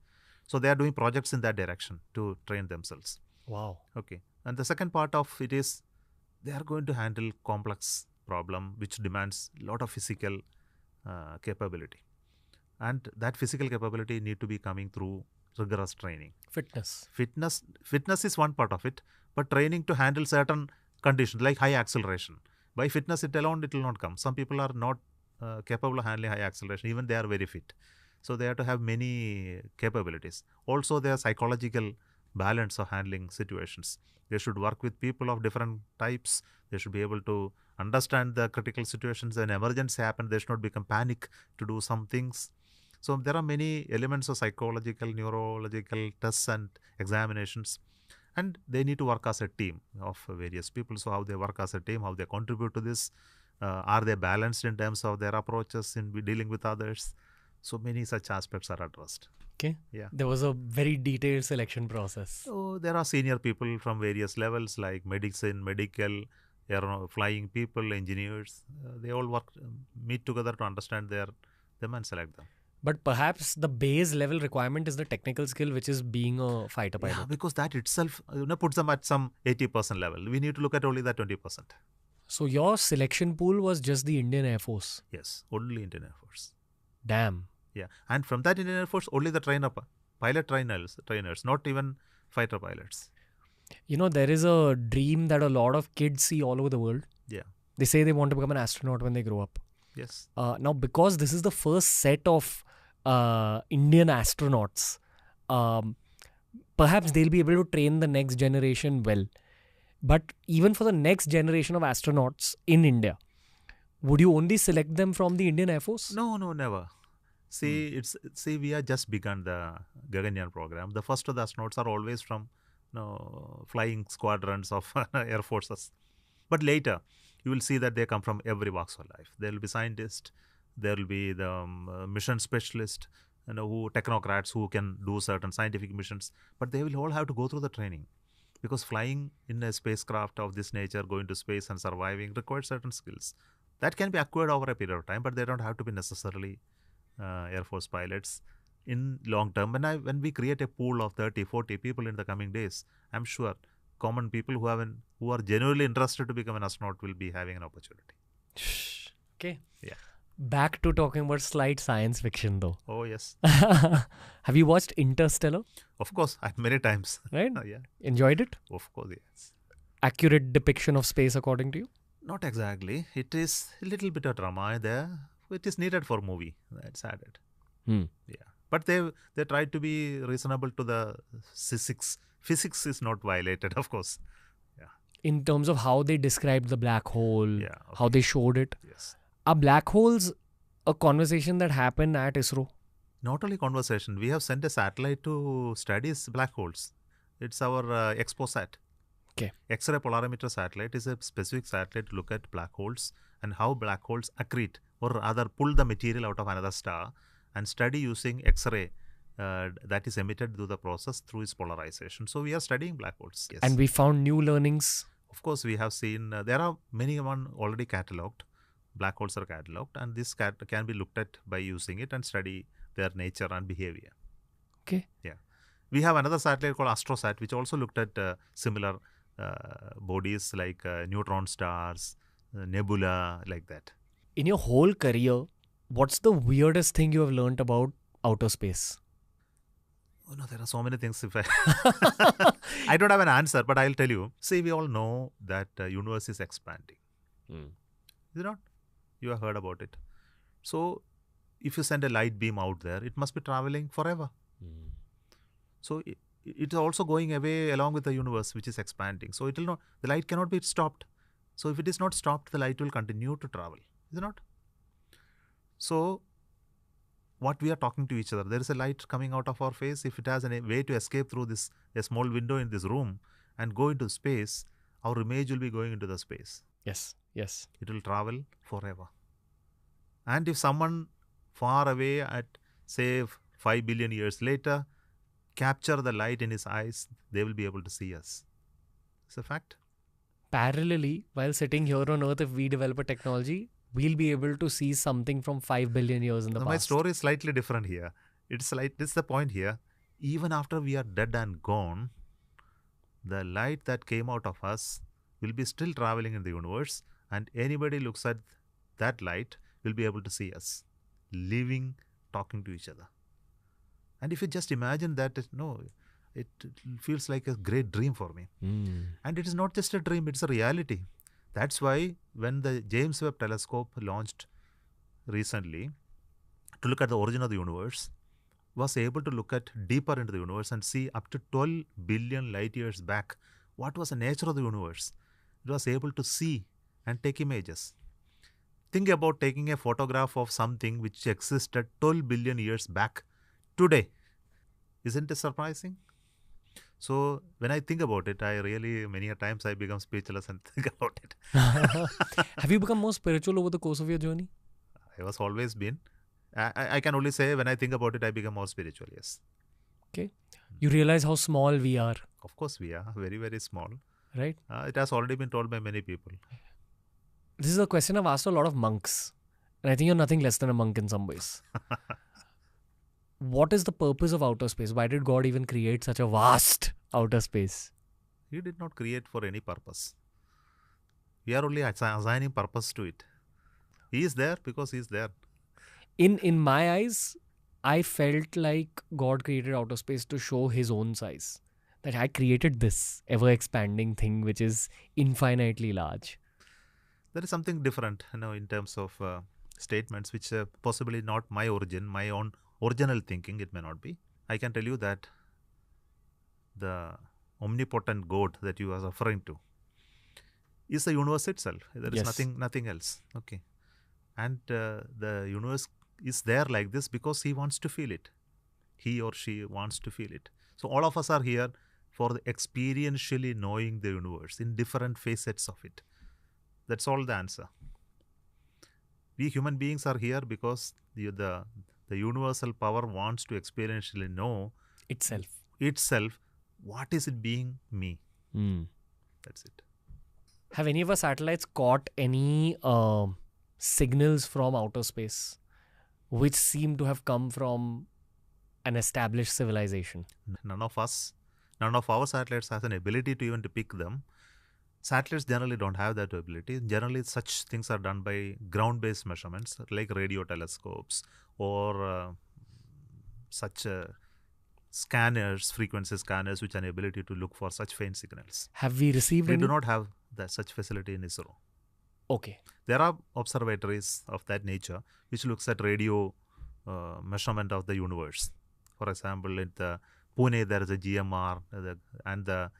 So they are doing projects in that direction to train themselves. Wow. Okay. And the second part of it is, they are going to handle complex problem which demands a lot of physical capability. And that physical capability need to be coming through rigorous training. Fitness is one part of it, but training to handle certain conditions like high acceleration. By fitness it alone, it will not come. Some people are not capable of handling high acceleration, even they are very fit. So they have to have many capabilities. Also their psychological balance of handling situations. They should work with people of different types. They should be able to understand the critical situations. When emergency happens, they should not become panic to do some things. So there are many elements of psychological, neurological tests and examinations. And they need to work as a team of various people. So how they work as a team, how they contribute to this. Are they balanced in terms of their approaches in dealing with others? So many such aspects are addressed. Okay. Yeah. There was a very detailed selection process. So there are senior people from various levels like medicine, medical, flying people, engineers. They all meet together to understand them and select them. But perhaps the base level requirement is the technical skill, which is being a fighter pilot. Yeah, because that itself puts them at some 80% level. We need to look at only that 20%. So your selection pool was just the Indian Air Force? Yes, only Indian Air Force. Damn. Yeah, and from that Indian Air Force, only the pilot trainers, not even fighter pilots. You know, there is a dream that a lot of kids see all over the world. Yeah. They say they want to become an astronaut when they grow up. Yes. Now, because this is the first set of Indian astronauts, perhaps they'll be able to train the next generation well. But even for the next generation of astronauts in India, would you only select them from the Indian Air Force? No, never. See, we have just begun the Gaganyaan program. The first of the astronauts are always from flying squadrons of air forces. But later, you will see that they come from every walks of life. There will be scientists, there will be the mission specialists, technocrats who can do certain scientific missions. But they will all have to go through the training, because flying in a spacecraft of this nature, going to space and surviving, requires certain skills. That can be acquired over a period of time, but they don't have to be necessarily Air Force pilots in long term. When we create a pool of 30, 40 people in the coming days, I'm sure common people who are genuinely interested to become an astronaut will be having an opportunity. Okay. Yeah. Back to talking about slight science fiction though. Oh, yes. Have you watched Interstellar? Of course, many times. Right? Yeah. Enjoyed it? Of course, yes. Accurate depiction of space according to you? Not exactly. It is a little bit of drama there. It is needed for movie. That's added. Yeah. But they tried to be reasonable to the physics. Physics is not violated, of course. Yeah. In terms of how they described the black hole, Yeah, okay. how they showed it. Yes. Are black holes a conversation that happened at ISRO? Not only conversation, we have sent a satellite to study black holes. It's our EXPOSAT. Okay. X-ray polarimeter satellite is a specific satellite to look at black holes and how black holes accrete or rather pull the material out of another star and study using X-ray that is emitted through the process through its polarization. So we are studying black holes. Yes. And we found new learnings. Of course, we have seen there are many one already catalogued. Black holes are catalogued, and this can be looked at by using it and study their nature and behavior. Okay. Yeah. We have another satellite called AstroSat, which also looked at similar bodies like neutron stars, nebula, like that. In your whole career, what's the weirdest thing you have learned about outer space? Oh, no, there are so many things. If I, I don't have an answer, but I'll tell you. See, we all know that universe is expanding. Is it not? You have heard about it. So, if you send a light beam out there, it must be traveling forever. So, it is also going away along with the universe, which is expanding. So, it will not. The light cannot be stopped. So, if it is not stopped, the light will continue to travel. Is it not? So, what we are talking to each other, there is a light coming out of our face. If it has a way to escape through this a small window in this room and go into space, our image will be going into the space. Yes. Yes. It will travel forever. And if someone far away at say 5 billion years later capture the light in his eyes, they will be able to see us. It's a fact. Parallelly, while sitting here on Earth, if we develop a technology, we'll be able to see something from 5 billion years in the Now, past. my story is slightly different here. It's like this is the point here. Even after we are dead and gone, the light that came out of us will be still traveling in the universe, and anybody looks at that light will be able to see us living, talking to each other. And if you just imagine that, it feels like a great dream for me. And it is not just a dream, it's a reality. That's why when the James Webb Telescope launched recently to look at the origin of the universe, was able to look at deeper into the universe and see up to 12 billion light years back what was the nature of the universe. It was able to see and take images. Think about taking a photograph of something which existed 12 billion years back today. Isn't it surprising? So when I think about it, I really, many a times I become speechless and think about it. Have you become more spiritual over the course of your journey? I was always been. I can only say when I think about it, I become more spiritual, yes. Okay. You realize how small we are. Of course we are, very, very small. Right? It has already been told by many people. This is a question I've asked a lot of monks. And I think you're nothing less than a monk in some ways. What is the purpose of outer space? Why did God even create such a vast outer space? He did not create for any purpose. We are only assigning purpose to it. He is there because he is there. In my eyes, I felt like God created outer space to show his own size. That I created this ever-expanding thing which is infinitely large. There is something different, in terms of statements which possibly not my origin, my own original thinking, it may not be. I can tell you that the omnipotent God that you are referring to is the universe itself. There is nothing else. Okay. And the universe is there like this because he wants to feel it. He or she wants to feel it. So all of us are here for the experientially knowing the universe in different facets of it. That's all the answer. We human beings are here because the universal power wants to experientially know Itself. What is it being me? That's it. Have any of our satellites caught any signals from outer space which seem to have come from an established civilization? None of our satellites has an ability to even to pick them. Satellites generally don't have that ability. Generally, such things are done by ground-based measurements like radio telescopes or such scanners, frequency scanners, which have an ability to look for such faint signals. Have we received We any? do not have such facility in ISRO. Okay. There are observatories of that nature which looks at radio measurement of the universe. For example, in the Pune there is a GMR and the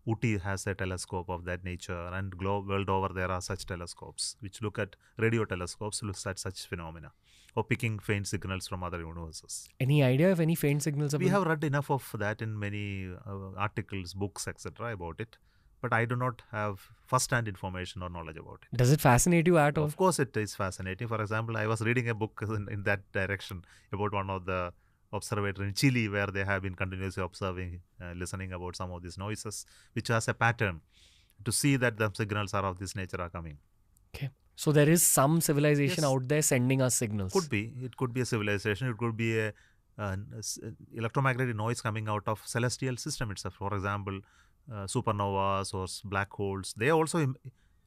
Uti has a telescope of that nature, and world over there are such telescopes which look at radio telescopes, looks at such phenomena, or picking faint signals from other universes. Any idea if any faint signals are We have read enough of that in many articles, books, etc. about it, but I do not have first-hand information or knowledge about it. Does it fascinate you at all? Of course, it is fascinating. For example, I was reading a book in that direction about one of the observatory in Chile, where they have been continuously observing, listening about some of these noises, which has a pattern to see that the signals are of this nature are coming. Okay. So there is some civilization Yes. out there sending us signals. Could be. It could be a civilization. It could be a electromagnetic noise coming out of celestial system itself. For example, supernovas or black holes. They also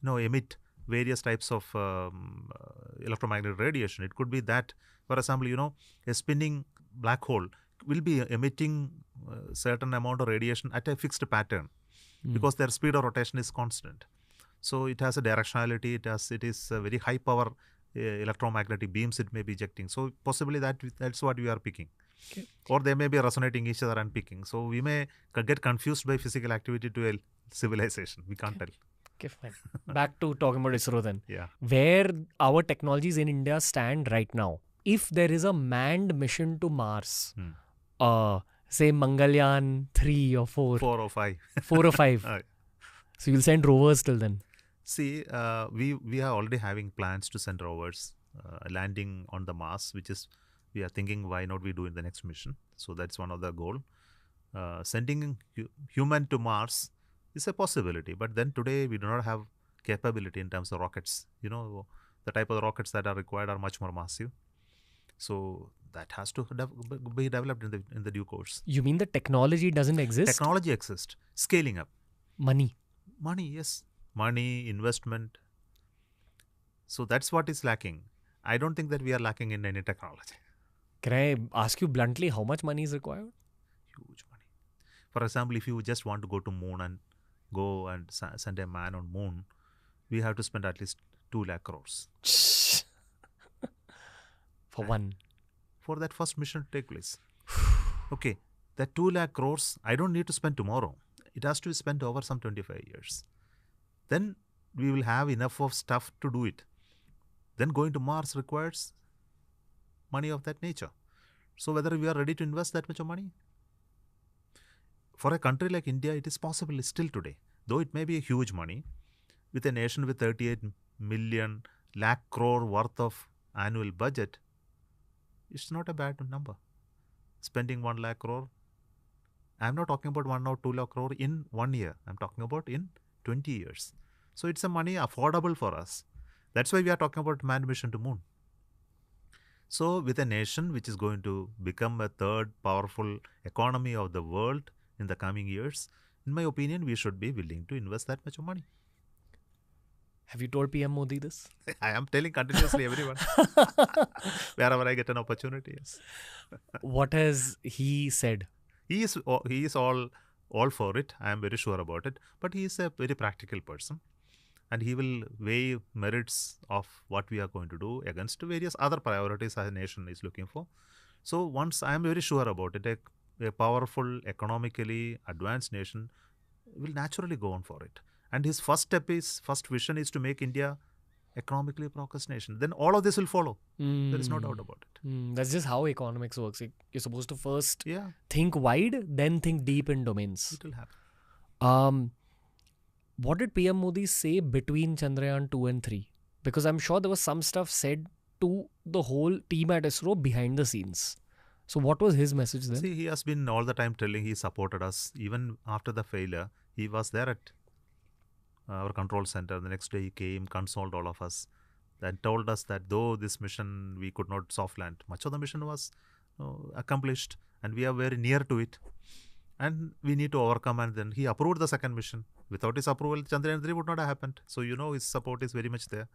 emit various types of electromagnetic radiation. It could be that, for example, a spinning black hole will be emitting certain amount of radiation at a fixed pattern because their speed of rotation is constant. So it has a directionality. It is a very high power electromagnetic beams it may be ejecting. So possibly that's what we are picking. Okay. Or they may be resonating each other and picking. So we may get confused by physical activity to a civilization. We can't tell. Okay, fine. Back to talking about ISRO then. Yeah. Where our technologies in India stand right now. If there is a manned mission to Mars, say Mangalyaan 3 or 4. 4 or 5. 4 or 5. So you'll send rovers till then. See, we are already having plans to send rovers landing on the Mars, which is we are thinking why not we do in the next mission. So that's one of the goal. Sending human to Mars is a possibility, but then today we do not have capability in terms of rockets. The type of rockets that are required are much more massive. So that has to be developed in the due course. You mean the technology doesn't exist? Technology exists. Scaling up. Money, Yes. Money, investment. So that's what is lacking. I don't think that we are lacking in any technology. Can I ask you bluntly how much money is required? Huge money. For example, if you just want to go to moon and go and send a man on moon, we have to spend at least 2 lakh crores. For one. For that first mission to take place. Okay, that 2 lakh crores, I don't need to spend tomorrow. It has to be spent over some 25 years. Then we will have enough of stuff to do it. Then going to Mars requires money of that nature. So whether we are ready to invest that much of money? For a country like India, it is possible still today. Though it may be a huge money, with a nation with 38 million lakh crore worth of annual budget, it's not a bad number. Spending 1 lakh crore, I'm not talking about 1 or 2 lakh crore in 1 year. I'm talking about in 20 years. So it's a money affordable for us. That's why we are talking about manned mission to moon. So with a nation which is going to become a third powerful economy of the world in the coming years, in my opinion, we should be willing to invest that much of money. Have you told PM Modi this? I am telling continuously everyone. Wherever I get an opportunity, yes. What has he said? He is all for it. I am very sure about it. But he is a very practical person. And he will weigh merits of what we are going to do against various other priorities a nation is looking for. So once I am very sure about it, a powerful, economically advanced nation will naturally go on for it. And his first vision is to make India economically progress nation. Then all of this will follow. There is no doubt about it. That's just how economics works. You're supposed to first think wide, then think deep in domains. It will happen. What did PM Modi say between Chandrayaan 2 and 3? Because I'm sure there was some stuff said to the whole team at ISRO behind the scenes. So what was his message then? See, he has been all the time telling he supported us. Even after the failure, he was there at our control center. The next day he came, consoled all of us, and told us that though this mission we could not soft land, much of the mission was accomplished and we are very near to it. And we need to overcome, and then he approved the second mission. Without his approval, Chandrayaan 3 would not have happened. So, his support is very much there.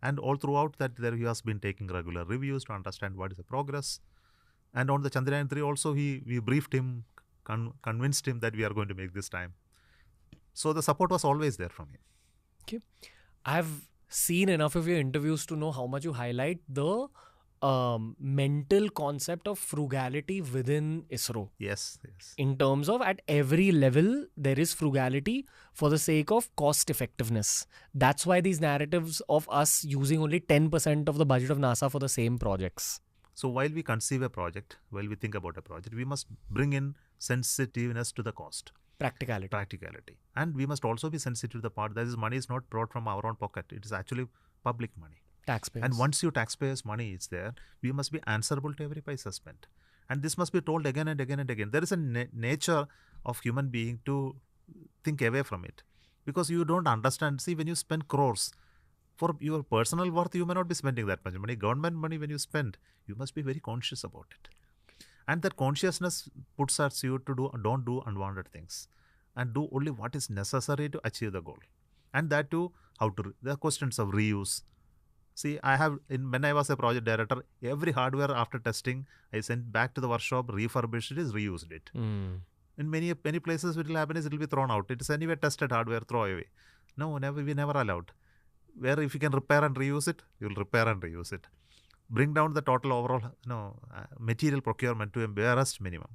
And all throughout that, he has been taking regular reviews to understand what is the progress. And on the Chandrayaan 3 also, we briefed him, convinced him that we are going to make this time. So, the support was always there from him. Okay. I've seen enough of your interviews to know how much you highlight the mental concept of frugality within ISRO. Yes, yes. In terms of at every level, there is frugality for the sake of cost effectiveness. That's why these narratives of us using only 10% of the budget of NASA for the same projects. So while we conceive a project, while we think about a project, we must bring in sensitiveness to the cost. Practicality. And we must also be sensitive to the part that this money is not brought from our own pocket. It is actually public money. Taxpayers. And once your taxpayers' money is there, we must be answerable to every paisa spent. And this must be told again and again and again. There is a nature of human being to think away from it. Because you don't understand. See, when you spend crores, for your personal worth, you may not be spending that much money. Government money, when you spend, you must be very conscious about it. And that consciousness puts us you to don't do unwanted things. And do only what is necessary to achieve the goal. And that too, the questions of reuse. See, when I was a project director, every hardware after testing, I sent back to the workshop, refurbished it, reused it. In many places, what will happen is it will be thrown out. It is anyway tested hardware, throw away. No, we never allowed. Where if you can repair and reuse it, you will repair and reuse it. Bring down the total overall material procurement to a barest minimum.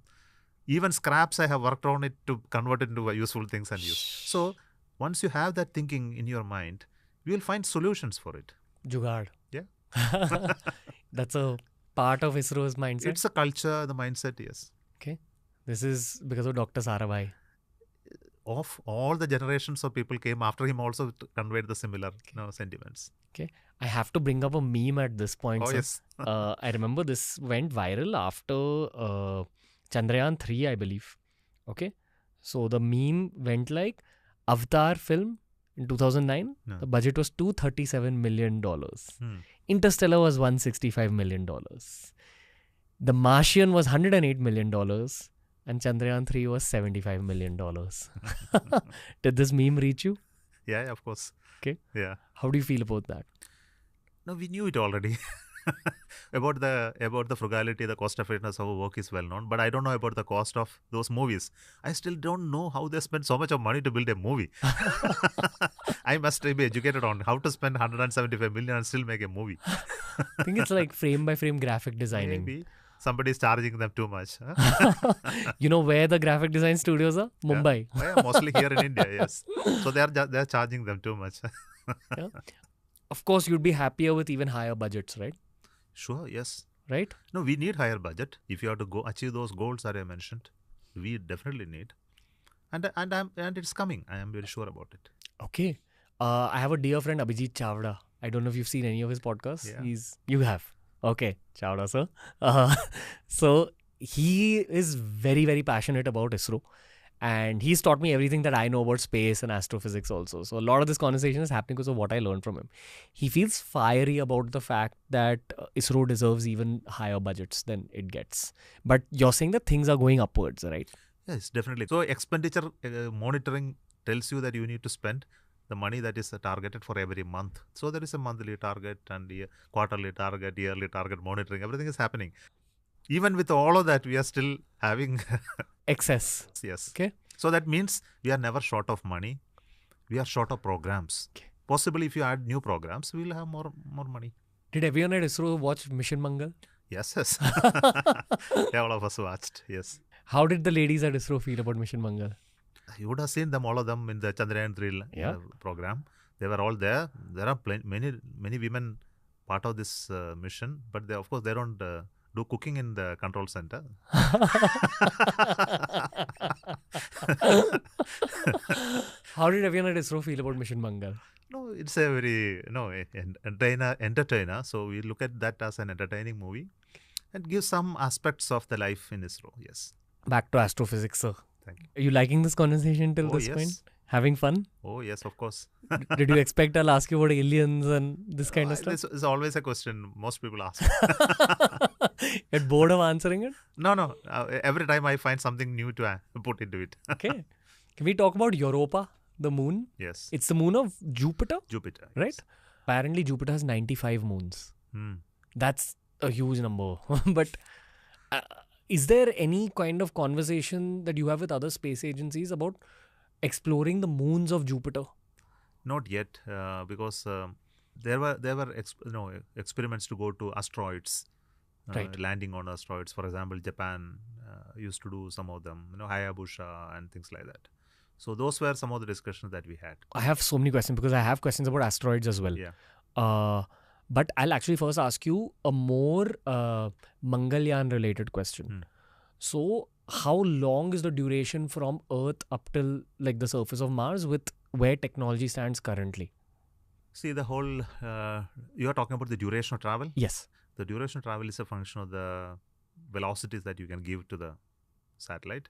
Even scraps, I have worked on it to convert it into useful things and use. So, once you have that thinking in your mind, you will find solutions for it. Jugaad. Yeah. That's a part of ISRO's mindset. It's a culture, the mindset, yes. Okay. This is because of Dr. Sarabhai. Of all the generations of people came after him also conveyed the similar sentiments. Okay. I have to bring up a meme at this point. Oh, sir. yes. I remember this went viral after Chandrayaan 3, I believe. Okay. So the meme went like Avatar film in 2009. No. The budget was $237 million. Interstellar was $165 million. The Martian was $108 million. And Chandrayaan 3 was $75 million. Did this meme reach you? Yeah, of course. Okay. Yeah. How do you feel about that? No, we knew it already. about the frugality, the cost effectiveness of work is well known. But I don't know about the cost of those movies. I still don't know how they spend so much of money to build a movie. I must be educated on how to spend 175 million and still make a movie. I think it's like frame by frame graphic designing. Maybe. Somebody is charging them too much. Huh? You know where the graphic design studios are? Mumbai. Yeah. Mostly here in India, yes. So they are charging them too much. Yeah. Of course, you'd be happier with even higher budgets, right? Sure, yes. Right? No, we need higher budget. If you have to go achieve those goals that I mentioned, we definitely need. And it's coming. I am very sure about it. Okay. I have a dear friend, Abhijit Chavda. I don't know if you've seen any of his podcasts. Yeah. You have. Okay, Chavda sir. So he is very, very passionate about ISRO. And he's taught me everything that I know about space and astrophysics also. So a lot of this conversation is happening because of what I learned from him. He feels fiery about the fact that ISRO deserves even higher budgets than it gets. But you're saying that things are going upwards, right? Yes, definitely. So expenditure monitoring tells you that you need to spend the money that is targeted for every month. So there is a monthly target and quarterly target, yearly target monitoring. Everything is happening. Even with all of that, we are still having excess. Yes. Okay. So that means we are never short of money. We are short of programs. Okay. Possibly, if you add new programs, we will have more money. Did everyone at ISRO watch Mission Mangal? Yes. Yeah, all of us watched. Yes. How did the ladies at ISRO feel about Mission Mangal? You would have seen them, all of them, in the Chandrayaan 3 program. They were all there. There are many women part of this mission, but of course they don't do cooking in the control center. How did everyone at ISRO feel about Mission Mangal? No, it's a very entertainer. So we look at that as an entertaining movie and give some aspects of the life in ISRO. Yes. Back to astrophysics, sir. Thank you. Are you liking this conversation till this yes. point? Having fun? Oh, yes, of course. Did you expect I'll ask you about aliens and this kind of stuff? It's always a question most people ask. You're bored of answering it? No. Every time I find something new to put into it. Okay. Can we talk about Europa, the moon? Yes. It's the moon of Jupiter? Jupiter. Right? Yes. Apparently Jupiter has 95 moons. That's a huge number. But is there any kind of conversation that you have with other space agencies about exploring the moons of Jupiter? Not yet, because There were experiments to go to asteroids, Right. landing on asteroids. For example, Japan used to do some of them, Hayabusa and things like that. So those were some of the discussions that we had. I have so many questions because I have questions about asteroids as well. Yeah. But I'll actually first ask you a more Mangalyaan related question. So, how long is the duration from Earth up till like the surface of Mars with where technology stands currently? See, the whole, you are talking about the duration of travel? Yes. The duration of travel is a function of the velocities that you can give to the satellite.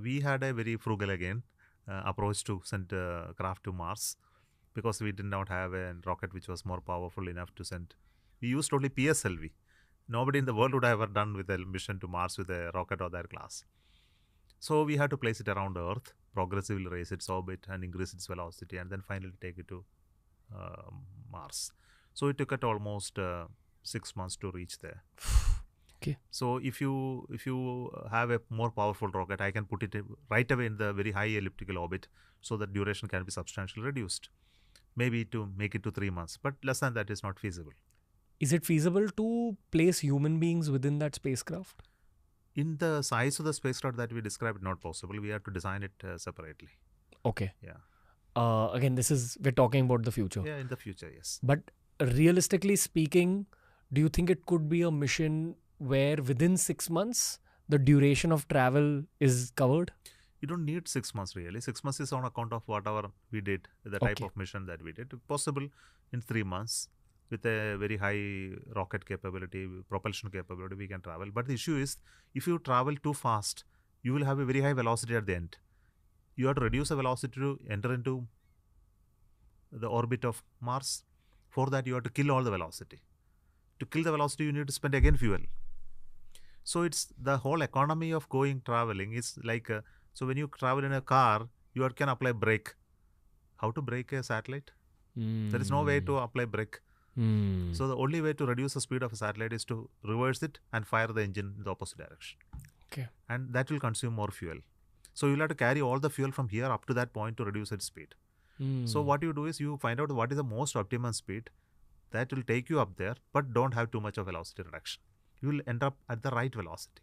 We had a very frugal approach to send a craft to Mars because we did not have a rocket which was more powerful enough to send. We used only PSLV. Nobody in the world would have ever done with a mission to Mars with a rocket of that class. So we had to place it around Earth, progressively raise its orbit and increase its velocity, and then finally take it to Mars. So it took it almost 6 months to reach there. Okay. So if you have a more powerful rocket, I can put it right away in the very high elliptical orbit, so that duration can be substantially reduced. Maybe to make it to 3 months, but less than that is not feasible. Is it feasible to place human beings within that spacecraft? In the size of the spacecraft that we described, not possible. We have to design it separately. Okay. Yeah. Again, we're talking about the future. Yeah, in the future, yes. But realistically speaking, do you think it could be a mission where within 6 months the duration of travel is covered? You don't need 6 months really. 6 months is on account of whatever we did, the type Okay. of mission that we did. Possible in 3 months with a very high rocket capability, propulsion capability, we can travel. But the issue is, if you travel too fast, you will have a very high velocity at the end. You have to reduce the velocity to enter into the orbit of Mars. For that, you have to kill all the velocity. To kill the velocity, you need to spend again fuel. So it's the whole economy of traveling is like, so when you travel in a car, you can apply brake. How to brake a satellite? There is no way to apply brake. So the only way to reduce the speed of a satellite is to reverse it and fire the engine in the opposite direction. Okay. And that will consume more fuel. So you'll have to carry all the fuel from here up to that point to reduce its speed. So what you do is you find out what is the most optimum speed that will take you up there, but don't have too much of velocity reduction. You will end up at the right velocity.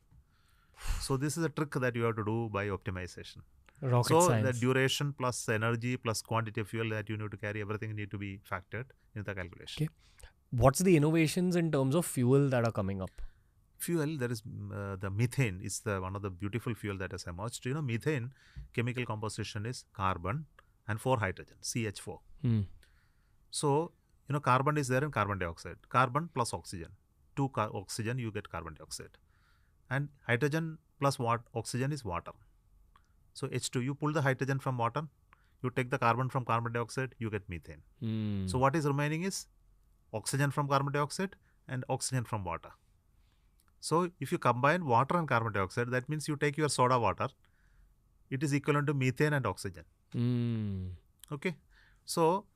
So this is a trick that you have to do by optimization. Rocket so science. the duration plus energy plus quantity of fuel that you need to carry, everything need to be factored in the calculation. Okay. What's the innovations in terms of fuel that are coming up? Fuel, there is the methane is one of the beautiful fuel that has emerged. Methane chemical composition is carbon and 4 hydrogen, CH4. So, carbon is there in carbon dioxide. Carbon plus oxygen. 2 oxygen, you get carbon dioxide. And hydrogen plus oxygen is water. So, H2, you pull the hydrogen from water, you take the carbon from carbon dioxide, you get methane. So, what is remaining is oxygen from carbon dioxide and oxygen from water. So, if you combine water and carbon dioxide, that means you take your soda water, it is equivalent to methane and oxygen. Okay. So,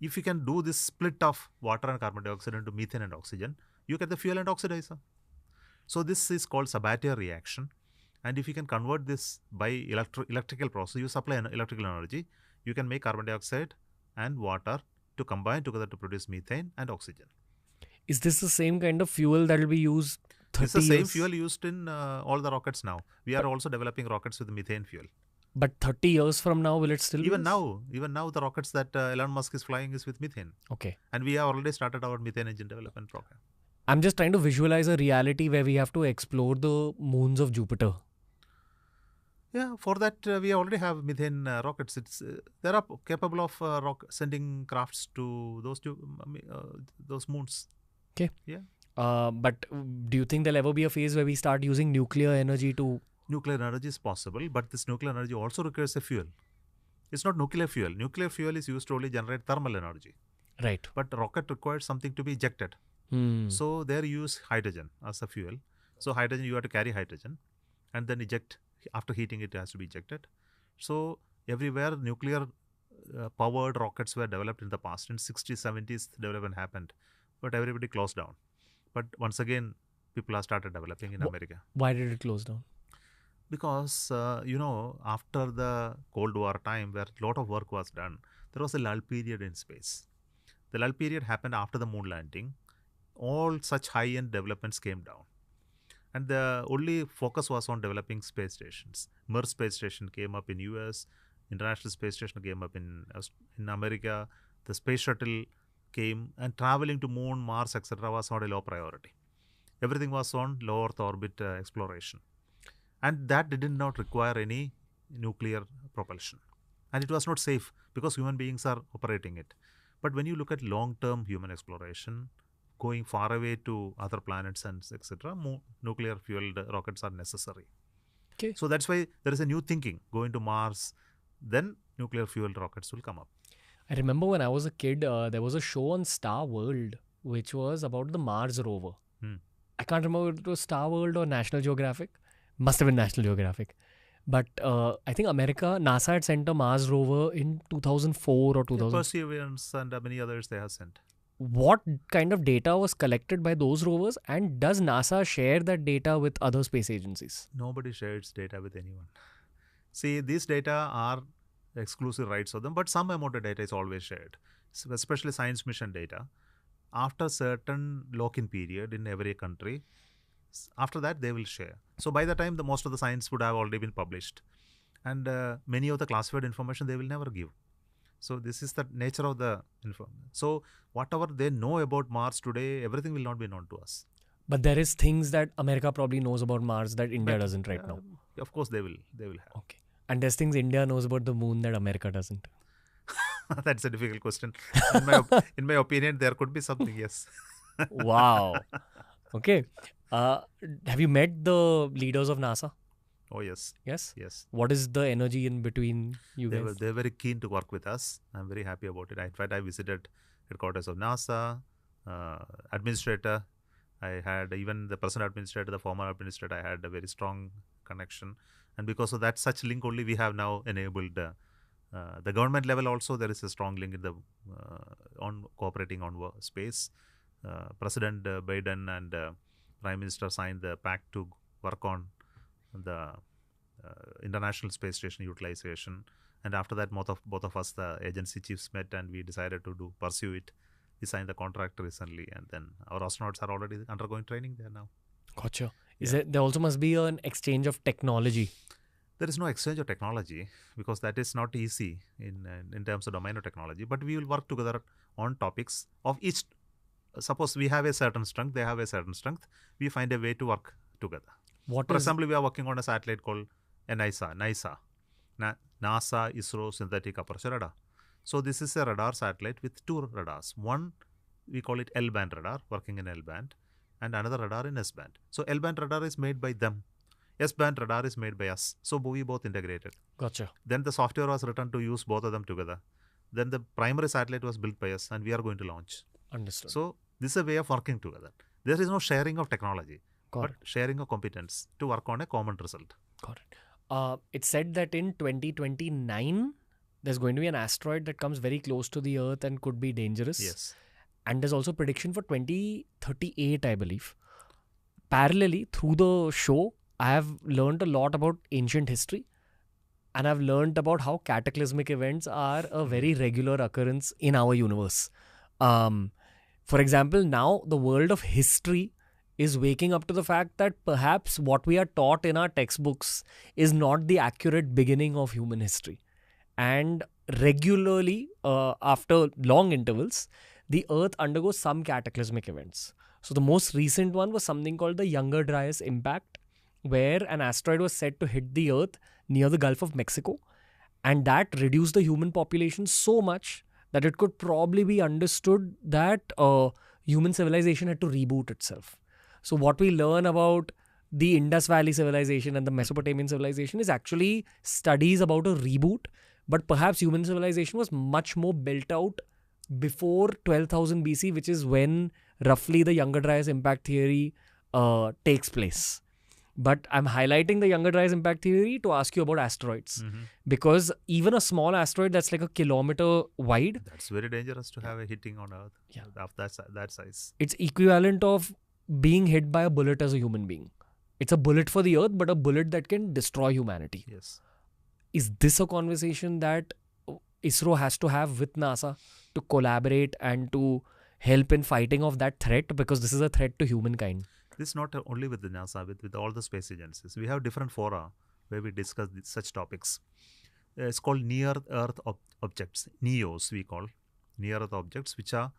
if you can do this split of water and carbon dioxide into methane and oxygen, you get the fuel and oxidizer. So, this is called Sabatier reaction. And if you can convert this by electrical process, you supply electrical energy, you can make carbon dioxide and water to combine together to produce methane and oxygen. Is this the same kind of fuel that will be used 30 It's the same years? fuel used in all the rockets now. We are also developing rockets with methane fuel. But 30 years from now, will it still be? Even now, the rockets that Elon Musk is flying is with methane. Okay. And we have already started our methane engine development program. I'm just trying to visualize a reality where we have to explore the moons of Jupiter. Yeah, for that we already have methane rockets. They are capable of sending crafts to those moons. Okay. Yeah. But do you think there'll ever be a phase where we start using nuclear energy to... Nuclear energy is possible, but this nuclear energy also requires a fuel. It's not nuclear fuel. Nuclear fuel is used to only generate thermal energy. Right. But rocket requires something to be ejected. So there you use hydrogen as a fuel. So hydrogen, you have to carry hydrogen and then eject. After heating it has to be ejected. So everywhere nuclear powered rockets were developed in the past. In 60s, 70s, development happened. But everybody closed down. But once again, people have started developing in America. Why did it close down? Because, after the Cold War time where a lot of work was done, there was a lull period in space. The lull period happened after the moon landing. All such high-end developments came down. And the only focus was on developing space stations. Mir space station came up in US, International Space Station came up in America, the space shuttle came, and traveling to moon, Mars, etc. was not a low priority. Everything was on low Earth orbit exploration. And that did not require any nuclear propulsion. And it was not safe because human beings are operating it. But when you look at long-term human exploration, going far away to other planets and etc., nuclear fueled rockets are necessary. Okay. So that's why there is a new thinking, going to Mars, then nuclear fueled rockets will come up. I remember when I was a kid, there was a show on Star World which was about the Mars rover. I can't remember if it was Star World or National Geographic. Must have been National Geographic. But I think NASA had sent a Mars rover in 2004 or 2000. Perseverance and many others they have sent. What kind of data was collected by those rovers, and does NASA share that data with other space agencies? Nobody shares data with anyone. See, these data are exclusive rights of them, but some amount of data is always shared, especially science mission data. After certain lock-in period in every country, after that they will share. So by the time most of the science would have already been published, and many of the classified information they will never give. So this is the nature of the information. So whatever they know about Mars today, everything will not be known to us. But there is things that America probably knows about Mars that India doesn't right now. Of course they will have. Okay. And there's things India knows about the moon that America doesn't. That's a difficult question. In my opinion, there could be something, yes. Wow. Okay. Have you met the leaders of NASA? Oh, yes. Yes? Yes. What is the energy in between you guys? They were very keen to work with us. I'm very happy about it. In fact, I visited headquarters of NASA, administrator. I had even the present administrator, the former administrator, I had a very strong connection. And because of that, such link only we have now enabled the government level also. There is a strong link in the on cooperating on space. President Biden and Prime Minister signed the pact to work on the International Space Station utilization. And after that, both of us, the agency chiefs met and we decided to pursue it. We signed the contract recently, and then our astronauts are already undergoing training there now. Gotcha. There also must be an exchange of technology. There is no exchange of technology because that is not easy in terms of domain of technology. But we will work together on topics of each. Suppose we have a certain strength, they have a certain strength. We find a way to work together. For example, we are working on a satellite called NASA, ISRO Synthetic Aperture Radar. So this is a radar satellite with two radars. One, we call it L-band radar, working in L-band, and another radar in S-band. So L-band radar is made by them. S-band radar is made by us. So we both integrated. Gotcha. Then the software was written to use both of them together. Then the primary satellite was built by us and we are going to launch. Understood. So this is a way of working together. There is no sharing of technology, Got it. sharing of competence to work on a common result. Got it. It's said that in 2029, there's going to be an asteroid that comes very close to the Earth and could be dangerous. Yes. And there's also prediction for 2038, I believe. Parallelly, through the show, I have learned a lot about ancient history. And I've learned about how cataclysmic events are a very regular occurrence in our universe. For example, now the world of history is waking up to the fact that perhaps what we are taught in our textbooks is not the accurate beginning of human history. And regularly, after long intervals, the Earth undergoes some cataclysmic events. So the most recent one was something called the Younger Dryas impact, where an asteroid was said to hit the Earth near the Gulf of Mexico. And that reduced the human population so much that it could probably be understood that human civilization had to reboot itself. So what we learn about the Indus Valley civilization and the Mesopotamian civilization is actually studies about a reboot. But perhaps human civilization was much more built out before 12,000 BC, which is when roughly the Younger Dryas impact theory takes place. But I'm highlighting the Younger Dryas impact theory to ask you about asteroids. Because even a small asteroid that's like a kilometer wide. That's very dangerous to have a hitting on Earth of that size. It's equivalent of being hit by a bullet as a human being. It's a bullet for the Earth, but a bullet that can destroy humanity. Yes. Is this a conversation that ISRO has to have with NASA to collaborate and to help in fighting of that threat, because this is a threat to humankind? This is not only with the NASA, with all the space agencies. We have different fora where we discuss such topics. It's called near Earth objects, NEOs we call, near Earth objects, which are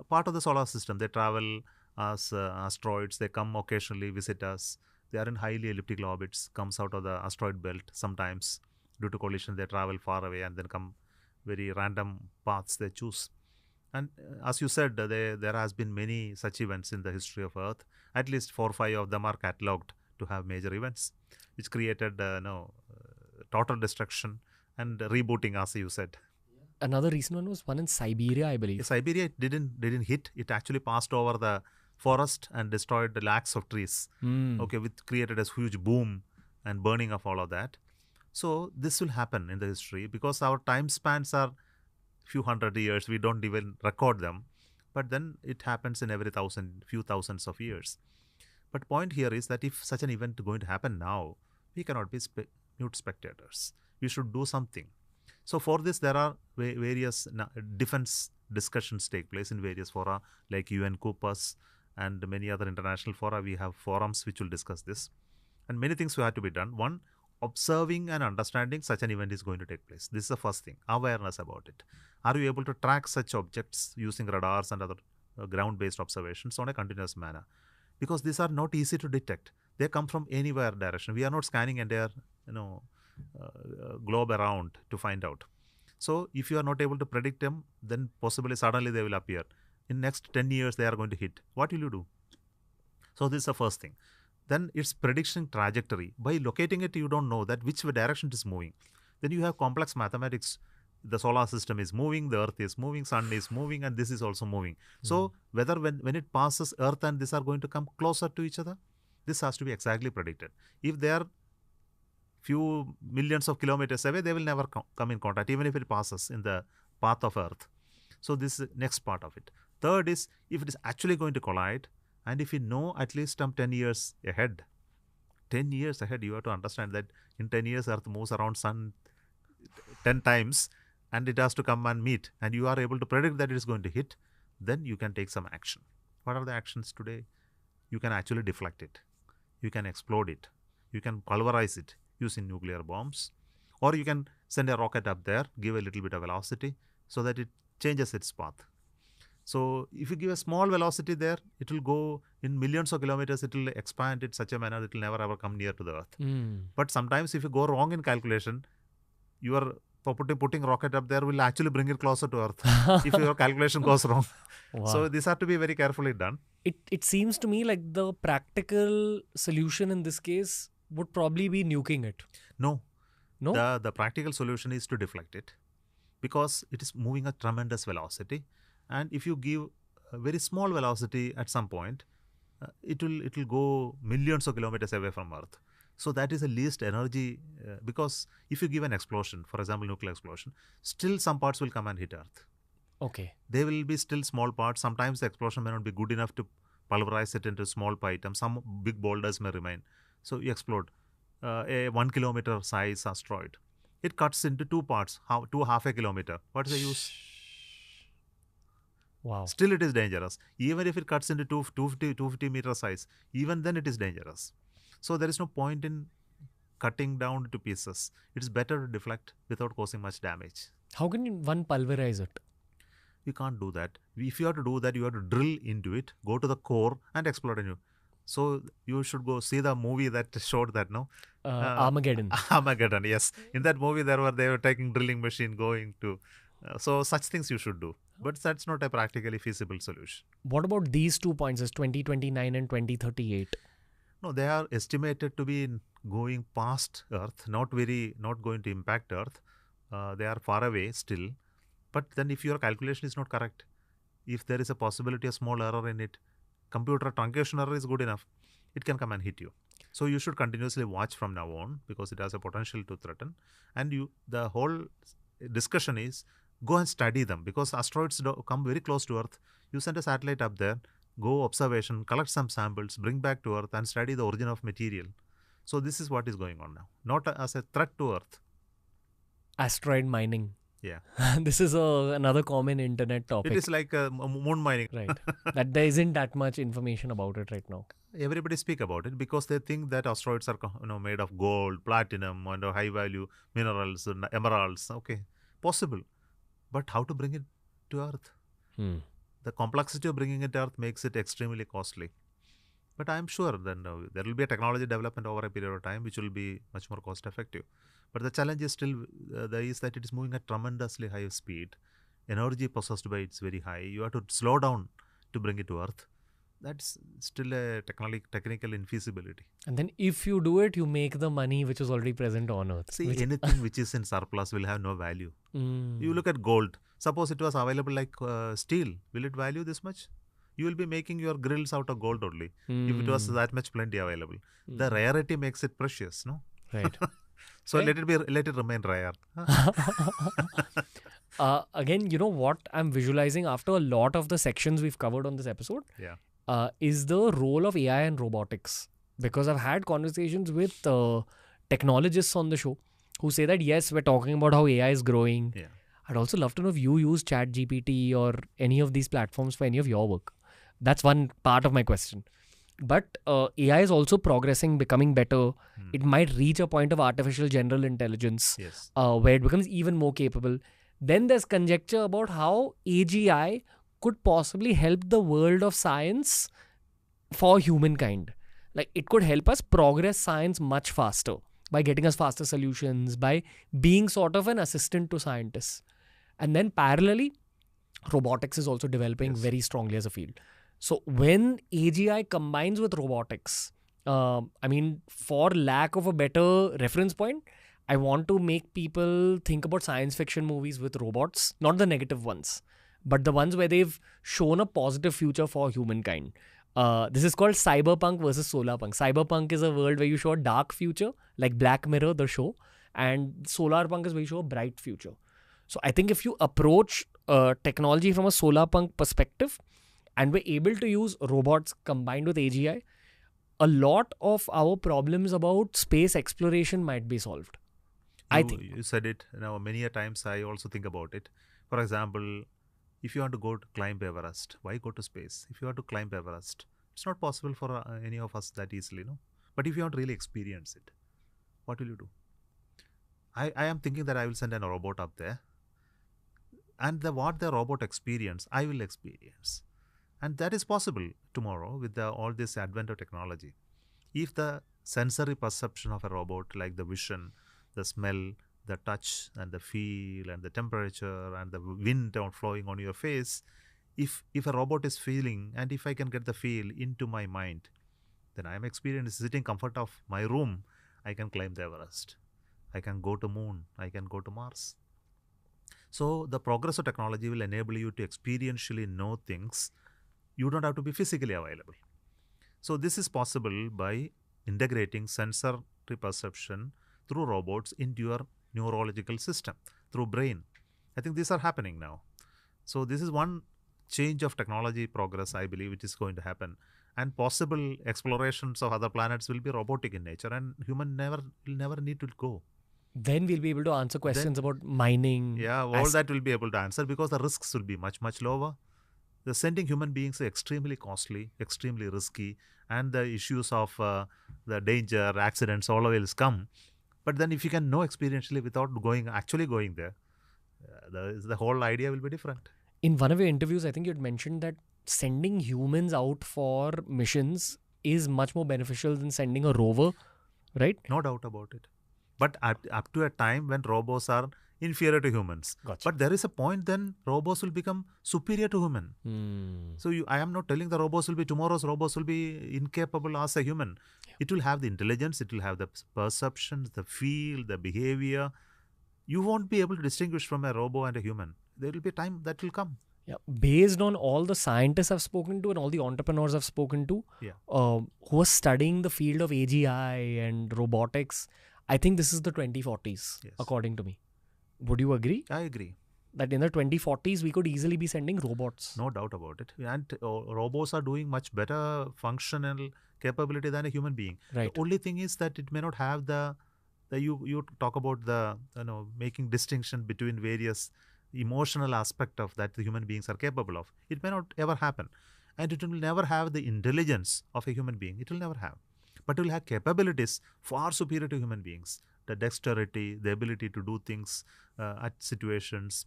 part of the solar system. They travel as asteroids. They come occasionally, visit us. They are in highly elliptical orbits, comes out of the asteroid belt. Sometimes due to collision they travel far away and then come very random paths they choose. And as you said, there has been many such events in the history of Earth. At least 4 or 5 of them are catalogued to have major events, which created total destruction and rebooting, as you said. Another recent one was one in Siberia, I believe. Siberia didn't hit. It actually passed over the forest and destroyed lakhs of trees. Okay, which created a huge boom and burning of all of that. So this will happen in the history because our time spans are few hundred years. We don't even record them, but then it happens in every few thousands of years. But point here is that if such an event is going to happen now, we cannot be mute spectators. We should do something. So for this, there are various defense discussions take place in various fora like UN Coopers and many other international fora. We have forums which will discuss this, and many things will have to be done. One, observing and understanding such an event is going to take place. This is the first thing. Awareness about it. Are you able to track such objects using radars and other ground-based observations on a continuous manner? Because these are not easy to detect. They come from anywhere direction. We are not scanning entire globe around to find out. So if you are not able to predict them, then possibly suddenly they will appear. In next 10 years, they are going to hit. What will you do? So this is the first thing. Then its prediction trajectory. By locating it, you don't know that which direction it is moving. Then you have complex mathematics. The solar system is moving, the Earth is moving, Sun is moving, and this is also moving. So whether when it passes Earth and this are going to come closer to each other, this has to be exactly predicted. If they are few millions of kilometers away, they will never come in contact, even if it passes in the path of Earth. So this is the next part of it. Third is, if it is actually going to collide, and if you know at least 10 years ahead, 10 years ahead, you have to understand that in 10 years, Earth moves around Sun 10 times, and it has to come and meet, and you are able to predict that it is going to hit, then you can take some action. What are the actions today? You can actually deflect it. You can explode it. You can pulverize it using nuclear bombs, or you can send a rocket up there, give a little bit of velocity so that it changes its path. So if you give a small velocity there, it will go in millions of kilometers, it will expand in such a manner it will never ever come near to the Earth. But sometimes if you go wrong in calculation, you are putting rocket up there will actually bring it closer to Earth if your calculation goes wrong. Wow. So these have to be very carefully done. It seems to me like the practical solution in this case would probably be nuking it. No. The practical solution is to deflect it because it is moving at tremendous velocity, and if you give a very small velocity at some point, it will go millions of kilometers away from Earth. So that is the least energy because if you give an explosion, for example, nuclear explosion, still some parts will come and hit Earth. Okay. They will be still small parts. Sometimes the explosion may not be good enough to pulverize it into small items. Some big boulders may remain. So you explode a 1 kilometer size asteroid. It cuts into 2 parts, to half a kilometer. What is the use? Wow. Still it is dangerous. Even if it cuts into 250 meter size, even then it is dangerous. So there is no point in cutting down to pieces. It is better to deflect without causing much damage. How can one pulverize it? You can't do that. If you have to do that, you have to drill into it, go to the core and explode a new. So you should go see the movie that showed that, no? Armageddon. Armageddon, yes. In that movie, they were taking drilling machine going to. So such things you should do. But that's not a practically feasible solution. What about these 2 points as 2029 and 2038? No, they are estimated to be going past Earth, not going to impact Earth. They are far away still. But then if your calculation is not correct, if there is a possibility of small error in it, computer truncation error is good enough, it can come and hit you. So you should continuously watch from now on because it has a potential to threaten. And the whole discussion is go and study them because asteroids come very close to Earth. You send a satellite up there, go observation, collect some samples, bring back to Earth and study the origin of material. So this is what is going on now, not as a threat to Earth. Asteroid mining. Yeah. This is another common internet topic. It is like moon mining. Right. That there isn't that much information about it right now. Everybody speak about it because they think that asteroids are made of gold, platinum, and high value minerals, and emeralds. Okay, possible, but how to bring it to Earth? The complexity of bringing it to Earth makes it extremely costly. But I am sure then there will be a technology development over a period of time which will be much more cost effective. But the challenge is still is that it is moving at tremendously high speed. Energy possessed by it is very high. You have to slow down to bring it to Earth. That's still a technical infeasibility. And then if you do it, you make the money which is already present on Earth. See, anything which is in surplus will have no value. You look at gold. Suppose it was available like steel. Will it value this much? You will be making your grills out of gold only if it was that much plenty available. The rarity makes it precious, no? Right. So let it remain rare. Again, you know what I'm visualizing after a lot of the sections we've covered on this episode is the role of AI and robotics. Because I've had conversations with technologists on the show who say that, yes, we're talking about how AI is growing. Yeah. I'd also love to know if you use ChatGPT or any of these platforms for any of your work. That's one part of my question. But AI is also progressing, becoming better. It might reach a point of artificial general intelligence where it becomes even more capable. Then there's conjecture about how AGI could possibly help the world of science for humankind. Like it could help us progress science much faster by getting us faster solutions, by being sort of an assistant to scientists. And then parallelly, robotics is also developing very strongly as a field. So when AGI combines with robotics, for lack of a better reference point, I want to make people think about science fiction movies with robots, not the negative ones, but the ones where they've shown a positive future for humankind. This is called cyberpunk versus solarpunk. Cyberpunk is a world where you show a dark future, like Black Mirror, the show, and solarpunk is where you show a bright future. So I think if you approach technology from a solarpunk perspective, and we're able to use robots combined with AGI, a lot of our problems about space exploration might be solved. I think. You said it. Now, many a times I also think about it. For example, if you want to go to climb Everest, why go to space? If you want to climb Everest, it's not possible for any of us that easily, no? But if you want to really experience it, what will you do? I am thinking that I will send a robot up there. And what the robot experience, I will experience. And that is possible tomorrow with all this advent of technology. If the sensory perception of a robot, like the vision, the smell, the touch, and the feel, and the temperature, and the wind flowing on your face, if a robot is feeling, and if I can get the feel into my mind, then I am experiencing sitting comfort of my room. I can climb the Everest. I can go to moon. I can go to Mars. So the progress of technology will enable you to experientially know things. You don't have to be physically available. So this is possible by integrating sensory perception through robots into your neurological system, through brain. I think these are happening now. So this is one change of technology progress, I believe, which is going to happen. And possible explorations of other planets will be robotic in nature, and human will never need to go. Then we'll be able to answer questions about mining. Yeah, all that will be able to answer because the risks will be much, much lower. The sending human beings are extremely costly, extremely risky, and the issues of the danger, accidents, all will come. But then if you can know experientially without actually going there, the whole idea will be different. In one of your interviews, I think you had mentioned that sending humans out for missions is much more beneficial than sending a rover, right? No doubt about it. But up to a time when robots are inferior to humans. Gotcha. But there is a point then robots will become superior to human. So I am not telling tomorrow's robots will be incapable as a human. Yeah. It will have the intelligence, it will have the perceptions, the feel, the behavior. You won't be able to distinguish from a robot and a human. There will be a time that will come. Yeah, based on all the scientists I've spoken to and all the entrepreneurs I've spoken to who are studying the field of AGI and robotics, I think this is the 2040s, according to me. Would you agree? I agree. That in the 2040s, we could easily be sending robots. No doubt about it. And robots are doing much better functional capability than a human being. Right. The only thing is that it may not have the You talk about the making distinction between various emotional aspect of that the human beings are capable of. It may not ever happen, and it will never have the intelligence of a human being. It will never have, but it will have capabilities far superior to human beings. The dexterity, the ability to do things at situations,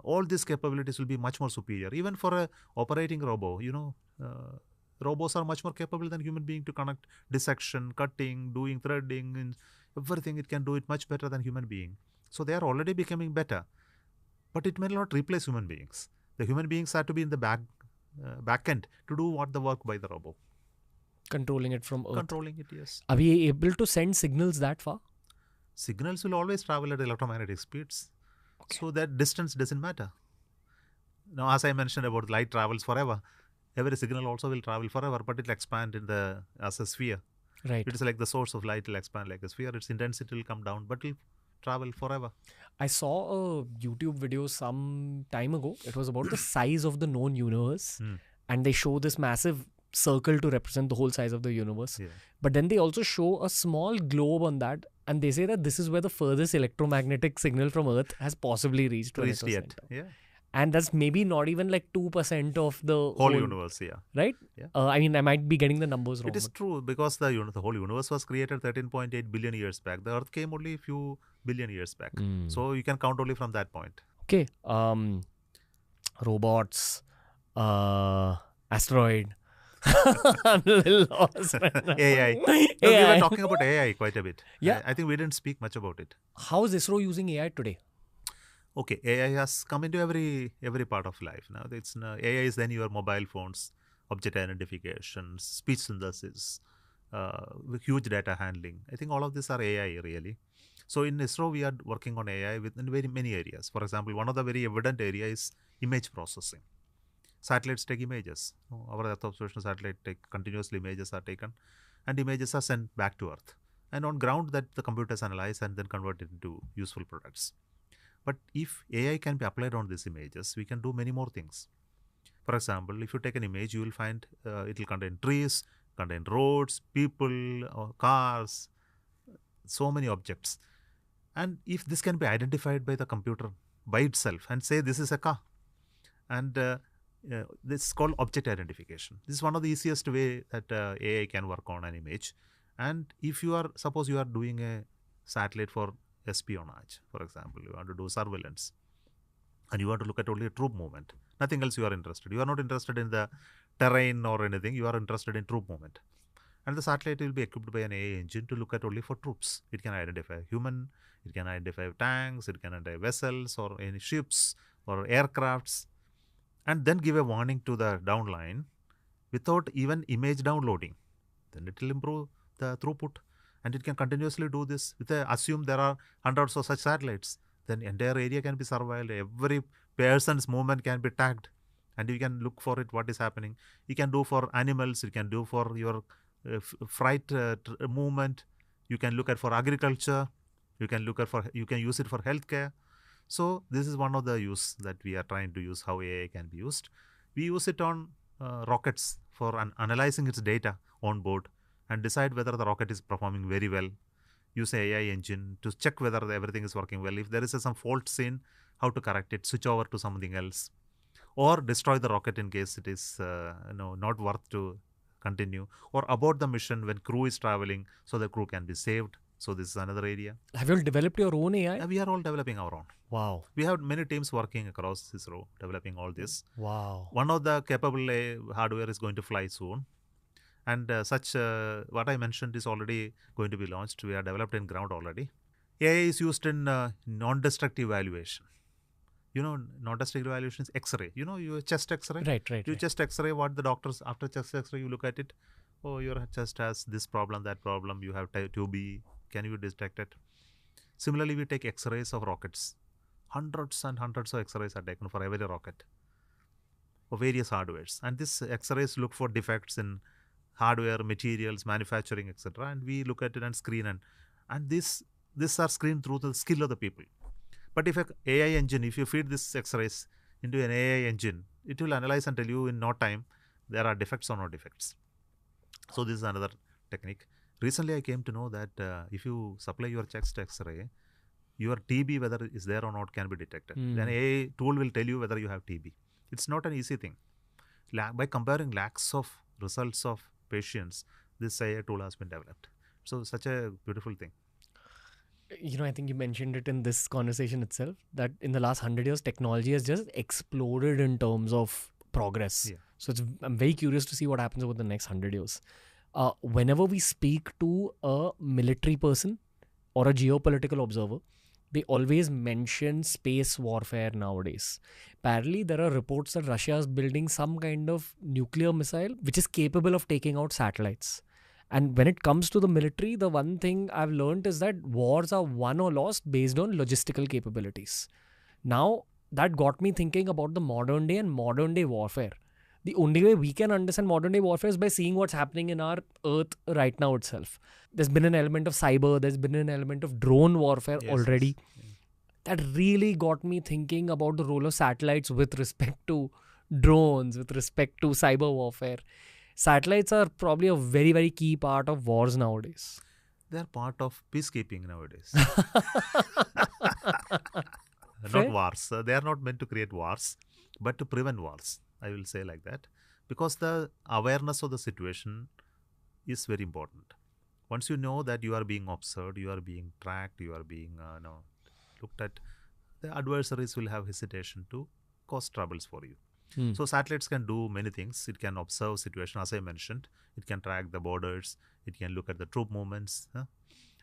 all these capabilities will be much more superior. Even for a operating robot, robots are much more capable than human being to connect dissection, cutting, doing threading, and everything. It can do it much better than human being. So they are already becoming better, but it may not replace human beings. The human beings have to be in the back end to do what the work by the robot. Controlling it from Earth. Controlling it, yes. Are we able to send signals that far? Signals will always travel at electromagnetic speeds. Okay. So that distance doesn't matter. Now, as I mentioned about light travels forever, every signal also will travel forever, but it will expand as a sphere. Right. It is like the source of light will expand like a sphere. Its intensity will come down, but it will travel forever. I saw a YouTube video some time ago. It was about the size of the known universe. And they show this massive circle to represent the whole size of the universe. Yeah. But then they also show a small globe on that. And they say that this is where the furthest electromagnetic signal from Earth has possibly reached. Yet. Yeah. And that's maybe not even like 2% of the whole universe, yeah. Right? Yeah. I mean, I might be getting the numbers wrong. It is true, because the whole universe was created 13.8 billion years back. The Earth came only a few billion years back. So you can count only from that point. Okay. Robots, asteroid. I'm a little lost right now. AI. No, we were talking about AI quite a bit. Yeah. I think we didn't speak much about it. How is ISRO using AI today? Okay, AI has come into every part of life now. AI is then your mobile phones, object identification, speech synthesis, with huge data handling. I think all of these are AI really. So in ISRO, we are working on AI in very many areas. For example, one of the very evident areas is image processing. Satellites take images. Our Earth observation satellite continuously images are taken, and images are sent back to Earth. And on ground, that the computers analyze and then convert it into useful products. But if AI can be applied on these images, we can do many more things. For example, if you take an image, you will find it will contain trees, contain roads, people, cars, so many objects. And if this can be identified by the computer by itself and say this is a car, and this is called object identification. This is one of the easiest way that AI can work on an image. And if suppose you are doing a satellite for espionage, for example, you want to do surveillance, and you want to look at only a troop movement, nothing else you are interested. You are not interested in the terrain or anything. You are interested in troop movement. And the satellite will be equipped by an AI engine to look at only for troops. It can identify human, it can identify tanks, it can identify vessels or any ships or aircrafts, and then give a warning to the downline without even image downloading. Then it will improve the throughput, and it can continuously do this. Assume there are hundreds of such satellites, then entire area can be surveilled. Every person's movement can be tagged, and you can look for it, what is happening. You can do for animals, you can do for your freight movement, you can look at for agriculture, you can use it for healthcare. So this is one of the use that we are trying to use, how AI can be used. We use it on rockets for analyzing its data on board and decide whether the rocket is performing very well. Use AI engine to check whether everything is working well. If there is some fault seen, how to correct it, switch over to something else, or destroy the rocket in case it is not worth to continue, or abort the mission when crew is traveling so the crew can be saved. So this is another area. Have you all developed your own AI? We are all developing our own. Wow. We have many teams working across ISRO developing all this. Wow. One of the capable hardware is going to fly soon. And what I mentioned is already going to be launched. We are developed in ground already. AI is used in non-destructive evaluation. Non-destructive evaluation is X-ray. Your chest X-ray. Right. You chest X-ray, what the doctors, after chest X-ray, you look at it. Oh, your chest has this problem, that problem. You have TB. Can you detect it? Similarly, we take X-rays of rockets. Hundreds and hundreds of X-rays are taken for every rocket of various hardwares. And these X-rays look for defects in hardware, materials, manufacturing, etc. And we look at it and screen. And these are screened through the skill of the people. But if an AI engine, if you feed these X-rays into an AI engine, it will analyze and tell you in no time there are defects or no defects. So this is another technique. Recently, I came to know that if you supply your chest X-ray, your TB, whether is there or not, can be detected. Then a tool will tell you whether you have TB. It's not an easy thing. By comparing lakhs of results of patients, this AI tool has been developed. So such a beautiful thing. I think you mentioned it in this conversation itself, that in the last 100 years, technology has just exploded in terms of progress. Yeah. So I'm very curious to see what happens over the next 100 years. Whenever we speak to a military person or a geopolitical observer, they always mention space warfare nowadays. Apparently, there are reports that Russia is building some kind of nuclear missile which is capable of taking out satellites. And when it comes to the military, the one thing I've learned is that wars are won or lost based on logistical capabilities. Now, that got me thinking about the modern day and modern day warfare. The only way we can understand modern day warfare is by seeing what's happening in our earth right now itself. There's been an element of cyber, there's been an element of drone warfare already. Yes. That really got me thinking about the role of satellites with respect to drones, with respect to cyber warfare. Satellites are probably a very, very key part of wars nowadays. They are part of peacekeeping nowadays. Fair. Not wars. They are not meant to create wars, but to prevent wars. I will say like that. Because the awareness of the situation is very important. Once you know that you are being observed, you are being tracked, you are being looked at, the adversaries will have hesitation to cause troubles for you. So satellites can do many things. It can observe situation, as I mentioned. It can track the borders. It can look at the troop movements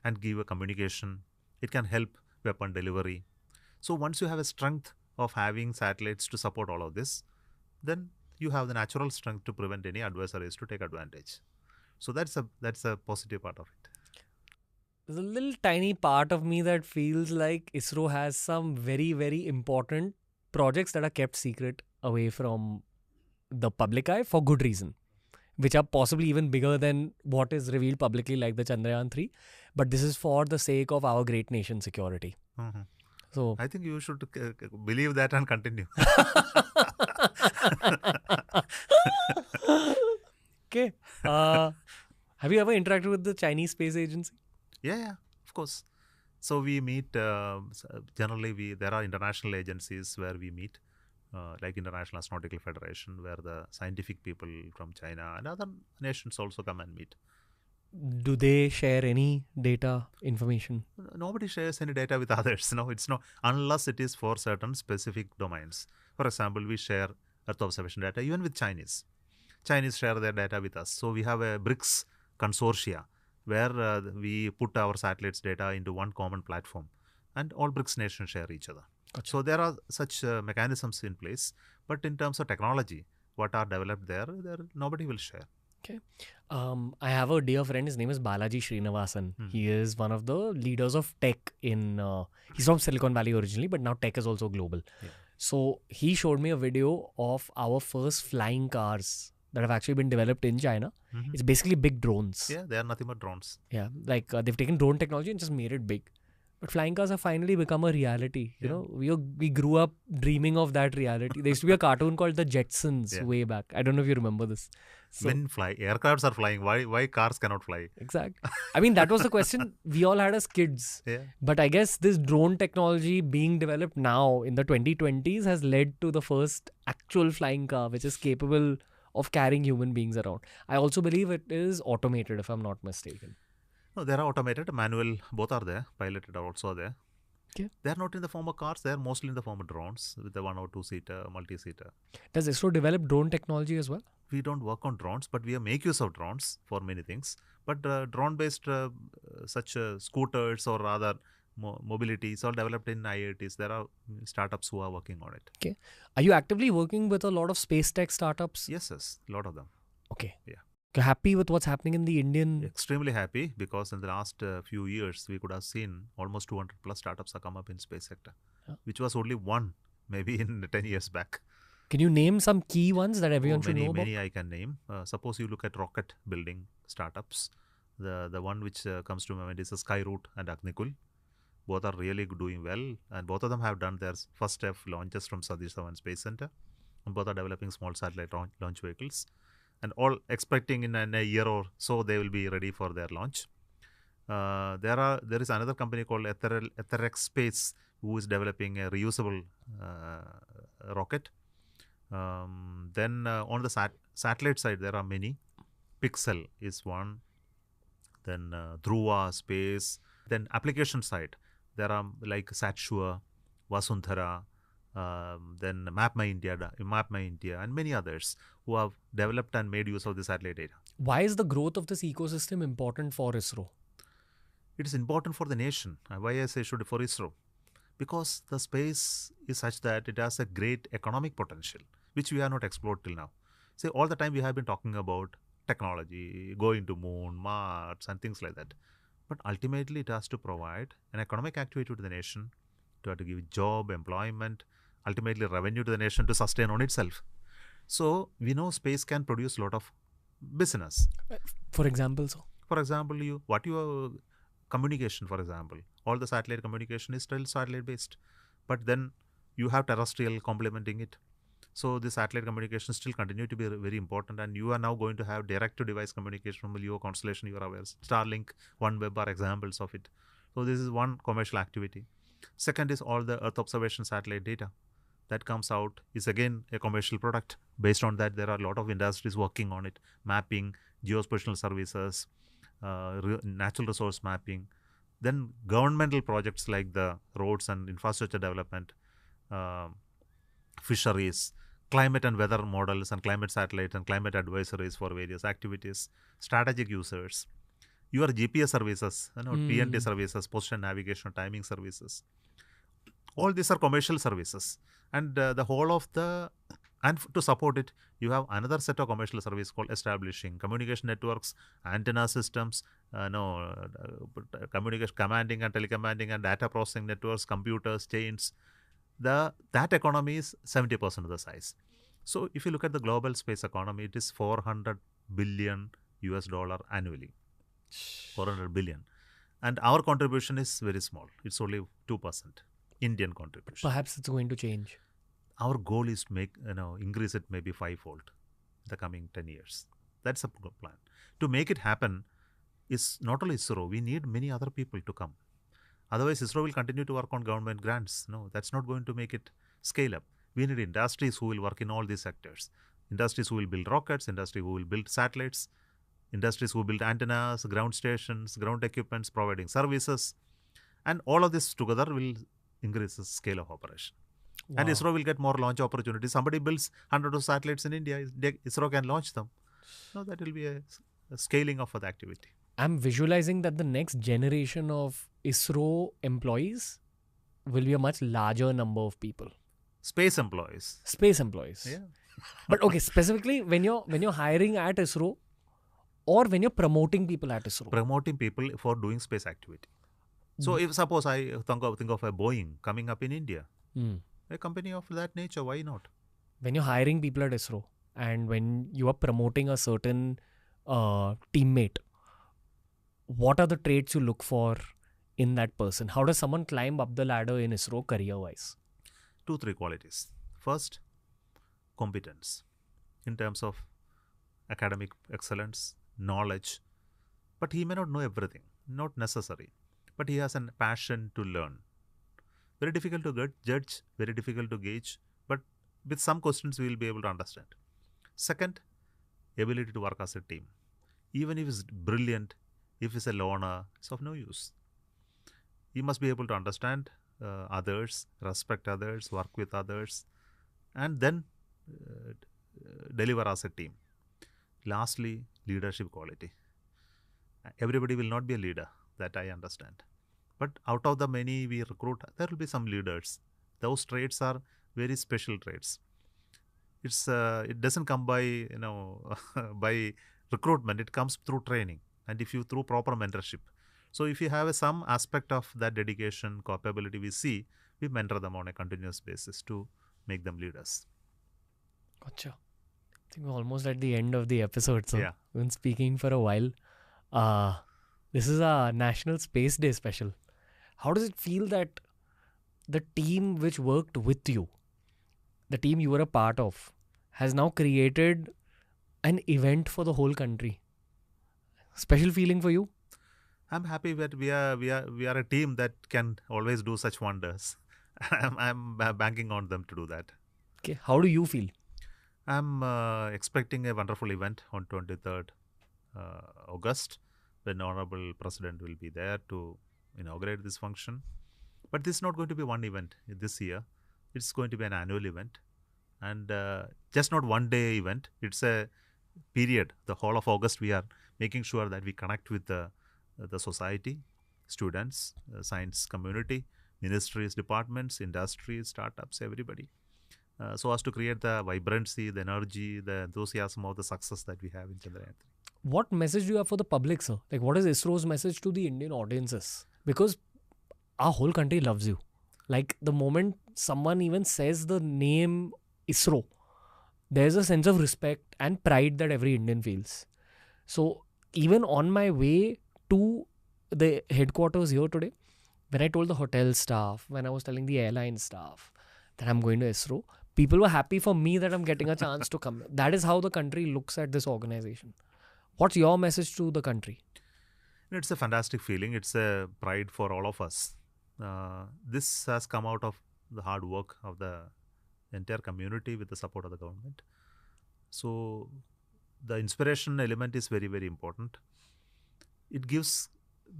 and give a communication. It can help weapon delivery. So once you have a strength of having satellites to support all of this, then you have the natural strength to prevent any adversaries to take advantage. So that's a positive part of it. There's a little tiny part of me that feels like ISRO has some very, very important projects that are kept secret away from the public eye for good reason, which are possibly even bigger than what is revealed publicly, like the Chandrayaan 3. But this is for the sake of our great nation security. So I think you should believe that and continue. Okay. Have you ever interacted with the Chinese space agency? Yeah, of course. So we meet, generally there are international agencies where we meet, like International Astronautical Federation, where the scientific people from China and other nations also come and meet. Do they share any data, information? Nobody shares any data with others. No, it's not, unless it is for certain specific domains. For example, we share Earth observation data even with Chinese. Chinese share their data with us. So we have a BRICS consortia where we put our satellites data into one common platform, and all BRICS nations share each other. Gotcha. So there are such mechanisms in place, but in terms of technology, what are developed there nobody will share. Okay. I have a dear friend, his name is Balaji Srinivasan. He is one of the leaders of tech in, he's from Silicon Valley originally, but now tech is also global. Yeah. So he showed me a video of our first flying cars that have actually been developed in China. It's basically big drones. Yeah, they are nothing but drones. Yeah, like they've taken drone technology and just made it big. But flying cars have finally become a reality. You know, we grew up dreaming of that reality. There used to be a cartoon called The Jetsons way back. I don't know if you remember this. So, When aircrafts are flying, why cars cannot fly? exactly. I mean, that was the question we all had as kids. Yeah. But I guess this drone technology being developed now in the 2020s has led to the first actual flying car, which is capable of carrying human beings around. I also believe it is automated, if I'm not mistaken. No, they are automated, manual, both are there, piloted are also there. Okay. They are not in the form of cars, they are mostly in the form of drones with the 1 or 2-seater, multi-seater. Does ISRO develop drone technology as well? We don't work on drones, but we make use of drones for many things. But drone-based such scooters or rather mobility is all developed in IITs. There are startups who are working on it. Okay. Are you actively working with a lot of space tech startups? Yes, a lot of them. Okay. Yeah. You're happy with what's happening in the Indian... Extremely happy because in the last few years, we could have seen almost 200 plus startups have come up in space sector, which was only one maybe in 10 years back. Can you name some key ones that everyone should know about? Many I can name. Suppose you look at rocket building startups. The one which comes to my mind is Skyroot and Agnikul. Both are really doing well, and both of them have done their first step launches from Satish Dhawan Space Center. And both are developing small satellite launch vehicles. and all expecting in a year or so they will be ready for their launch. There is another company called Etherex Space who is developing a reusable rocket. Then on the satellite side, there are many. Pixel is one. Then Dhruva Space. Then application side, there are like Satsure, Vasundhara, then Map My India, and many others who have developed and made use of the satellite data. Why is the growth of this ecosystem important for ISRO? It is important for the nation. Why I say should for ISRO? Because the space is such that it has a great economic potential, which we have not explored till now. See, all the time we have been talking about technology, going to moon, Mars, and things like that. But ultimately, it has to provide an economic activity to the nation, to have to give job, employment, ultimately revenue to the nation to sustain on itself. So we know space can produce a lot of business. For example, sir? For example, your communication, for example, all the satellite communication is still satellite based, but then you have terrestrial complementing it. So the satellite communication still continue to be very important, and you are now going to have direct-to-device communication from LEO constellation. You are aware, Starlink, OneWeb are examples of it. So this is one commercial activity. Second is all the Earth observation satellite data that comes out is again a commercial product. Based on that, there are a lot of industries working on it: mapping, geospatial services, natural resource mapping. Then governmental projects like the roads and infrastructure development, fisheries, climate and weather models and climate satellites and climate advisories for various activities, strategic users, your GPS services, PNT services, position navigation, timing services. All these are commercial services, and the whole of and to support it, you have another set of commercial service called establishing communication networks, antenna systems, communication, commanding and telecommanding and data processing networks, computers, chains. That economy is 70% of the size. So if you look at the global space economy, it is $400 billion annually. 400 billion. And our contribution is very small. It's only 2% Indian contribution. Perhaps it's going to change. Our goal is to increase it maybe fivefold in the coming 10 years. That's a plan. To make it happen is not only ISRO, we need many other people to come. Otherwise, ISRO will continue to work on government grants. No, that's not going to make it scale up. We need industries who will work in all these sectors. Industries who will build rockets, industry who will build satellites, industries who build antennas, ground stations, ground equipments, providing services. And all of this together will increase the scale of operation. Wow. And ISRO will get more launch opportunities. Somebody builds hundreds of satellites in India, ISRO can launch them. So that will be a scaling of the activity. I'm visualizing that the next generation of ISRO employees will be a much larger number of people. Space employees. Yeah. But okay, specifically when you're hiring at ISRO or when you're promoting people at ISRO. Promoting people for doing space activity. So if suppose I think of a Boeing coming up in India, a company of that nature, why not? When you're hiring people at ISRO and when you are promoting a certain teammate, what are the traits you look for in that person? How does someone climb up the ladder in ISRO career-wise? 2-3 qualities. First, competence in terms of academic excellence, knowledge. But he may not know everything, not necessary. But he has a passion to learn. Very difficult to judge, very difficult to gauge. But with some questions, we will be able to understand. Second, ability to work as a team. Even if he's brilliant, if he's a loner, it's of no use. He must be able to understand others, respect others, work with others, and then deliver as a team. Lastly, leadership quality. Everybody will not be a leader, that I understand. But out of the many we recruit, there will be some leaders. Those traits are very special traits. It doesn't come by by recruitment. It comes through training, and through proper mentorship. So if you have some aspect of that dedication, capability, we mentor them on a continuous basis to make them leaders. Gotcha. I think we're almost at the end of the episode. So yeah. We've been speaking for a while. This is a National Space Day special. How does it feel that the team which worked with you, the team you were a part of, has now created an event for the whole country. Special feeling for you? I'm happy that we are a team that can always do such wonders. I'm banking on them to do that. Okay, how do you feel? I'm expecting a wonderful event on 23rd August, when Honorable President will be there to inaugurate this function. But this is not going to be one event this year. It's going to be an annual event, and just not one day event. It's a period. The whole of August, we are making sure that we connect with the society, students, science community, ministries, departments, industries, startups, everybody. So as to create the vibrancy, the energy, the enthusiasm of the success that we have in Chandrayaan 3. What message do you have for the public, sir? Like, what is ISRO's message to the Indian audiences? Because our whole country loves you. Like, the moment someone even says the name ISRO, there's a sense of respect and pride that every Indian feels. So, even on my way to the headquarters here today, when I told the hotel staff, when I was telling the airline staff that I'm going to ISRO, people were happy for me that I'm getting a chance to come. That is how the country looks at this organization. What's your message to the country? It's a fantastic feeling. It's a pride for all of us. This has come out of the hard work of the entire community with the support of the government. So the inspiration element is very, very important. It gives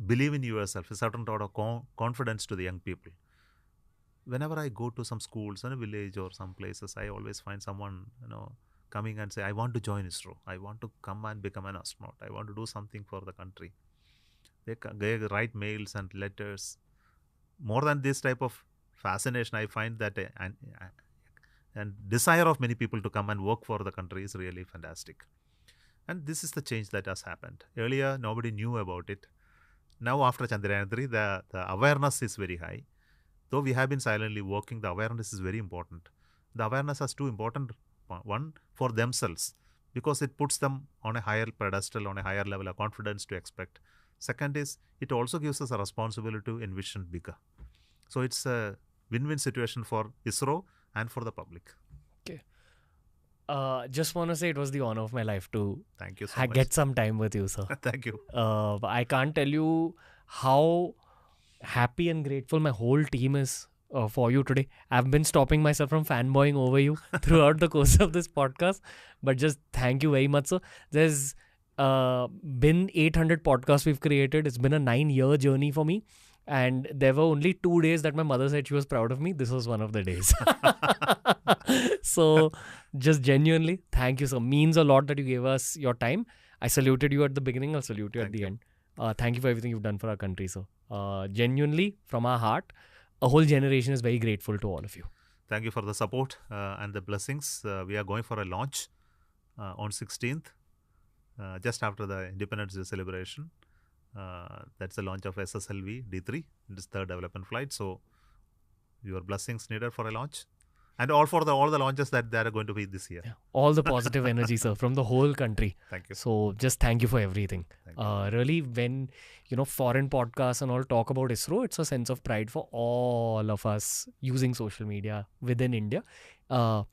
believe in yourself, a certain sort of confidence to the young people. Whenever I go to some schools in a village or some places, I always find someone, coming and say, I want to join ISRO. I want to come and become an astronaut. I want to do something for the country. They write mails and letters. More than this type of fascination, I find that and desire of many people to come and work for the country is really fantastic. And this is the change that has happened. Earlier, nobody knew about it. Now, after Chandrayaan 3, the awareness is very high. Though we have been silently working, the awareness is very important. The awareness has two important. One, for themselves, because it puts them on a higher pedestal, on a higher level of confidence to expect. Second is, it also gives us a responsibility to envision bigger. So it's a win-win situation for ISRO and for the public. Okay. Just want to say it was the honor of my life to Thank you so much. get some time with you, sir. Thank you. I can't tell you how happy and grateful my whole team is for you today. I've been stopping myself from fanboying over you throughout the course of this podcast, but just thank you very much, sir. There's been 800 podcasts we've created. It's been a 9-year journey for me, and there were only 2 days that my mother said she was proud of me. This was one of the days. So just genuinely thank you, sir. Means a lot that you gave us your time. I saluted you at the beginning. I'll salute you at the end. Thank you for everything you've done for our country, sir. Genuinely, from our heart, a whole generation is very grateful to all of you. Thank you for the support and the blessings. We are going for a launch on 16th, just after the Independence Day celebration. That's the launch of SSLV D3. It is third development flight. So your blessings needed for a launch. And all the launches that are going to be this year. Yeah. All the positive energy, sir, from the whole country. Thank you. So just thank you for everything. Thank you. Really, when foreign podcasts and all talk about ISRO, it's a sense of pride for all of us using social media within India. I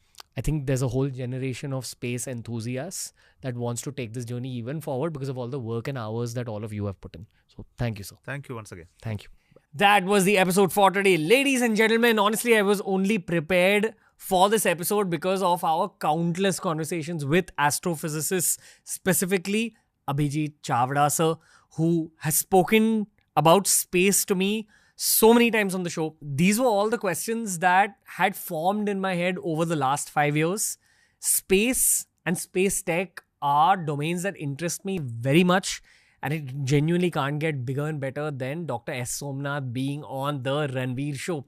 think there's a whole generation of space enthusiasts that wants to take this journey even forward because of all the work and hours that all of you have put in. So thank you, sir. Thank you once again. Thank you. That was the episode for today. Ladies and gentlemen, honestly, I was only prepared for this episode because of our countless conversations with astrophysicists, specifically Abhijit Chavda sir, who has spoken about space to me so many times on the show. These were all the questions that had formed in my head over the last 5 years. Space and space tech are domains that interest me very much. And it genuinely can't get bigger and better than Dr. S. Somanath being on the Ranveer show.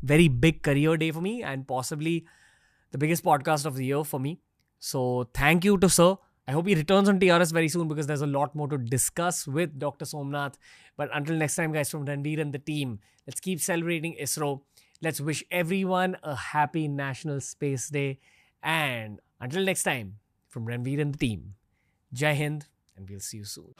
Very big career day for me and possibly the biggest podcast of the year for me. So thank you to sir. I hope he returns on TRS very soon because there's a lot more to discuss with Dr. Somanath. But until next time, guys, from Ranveer and the team, let's keep celebrating ISRO. Let's wish everyone a happy National Space Day. And until next time, from Ranveer and the team, Jai Hind, and we'll see you soon.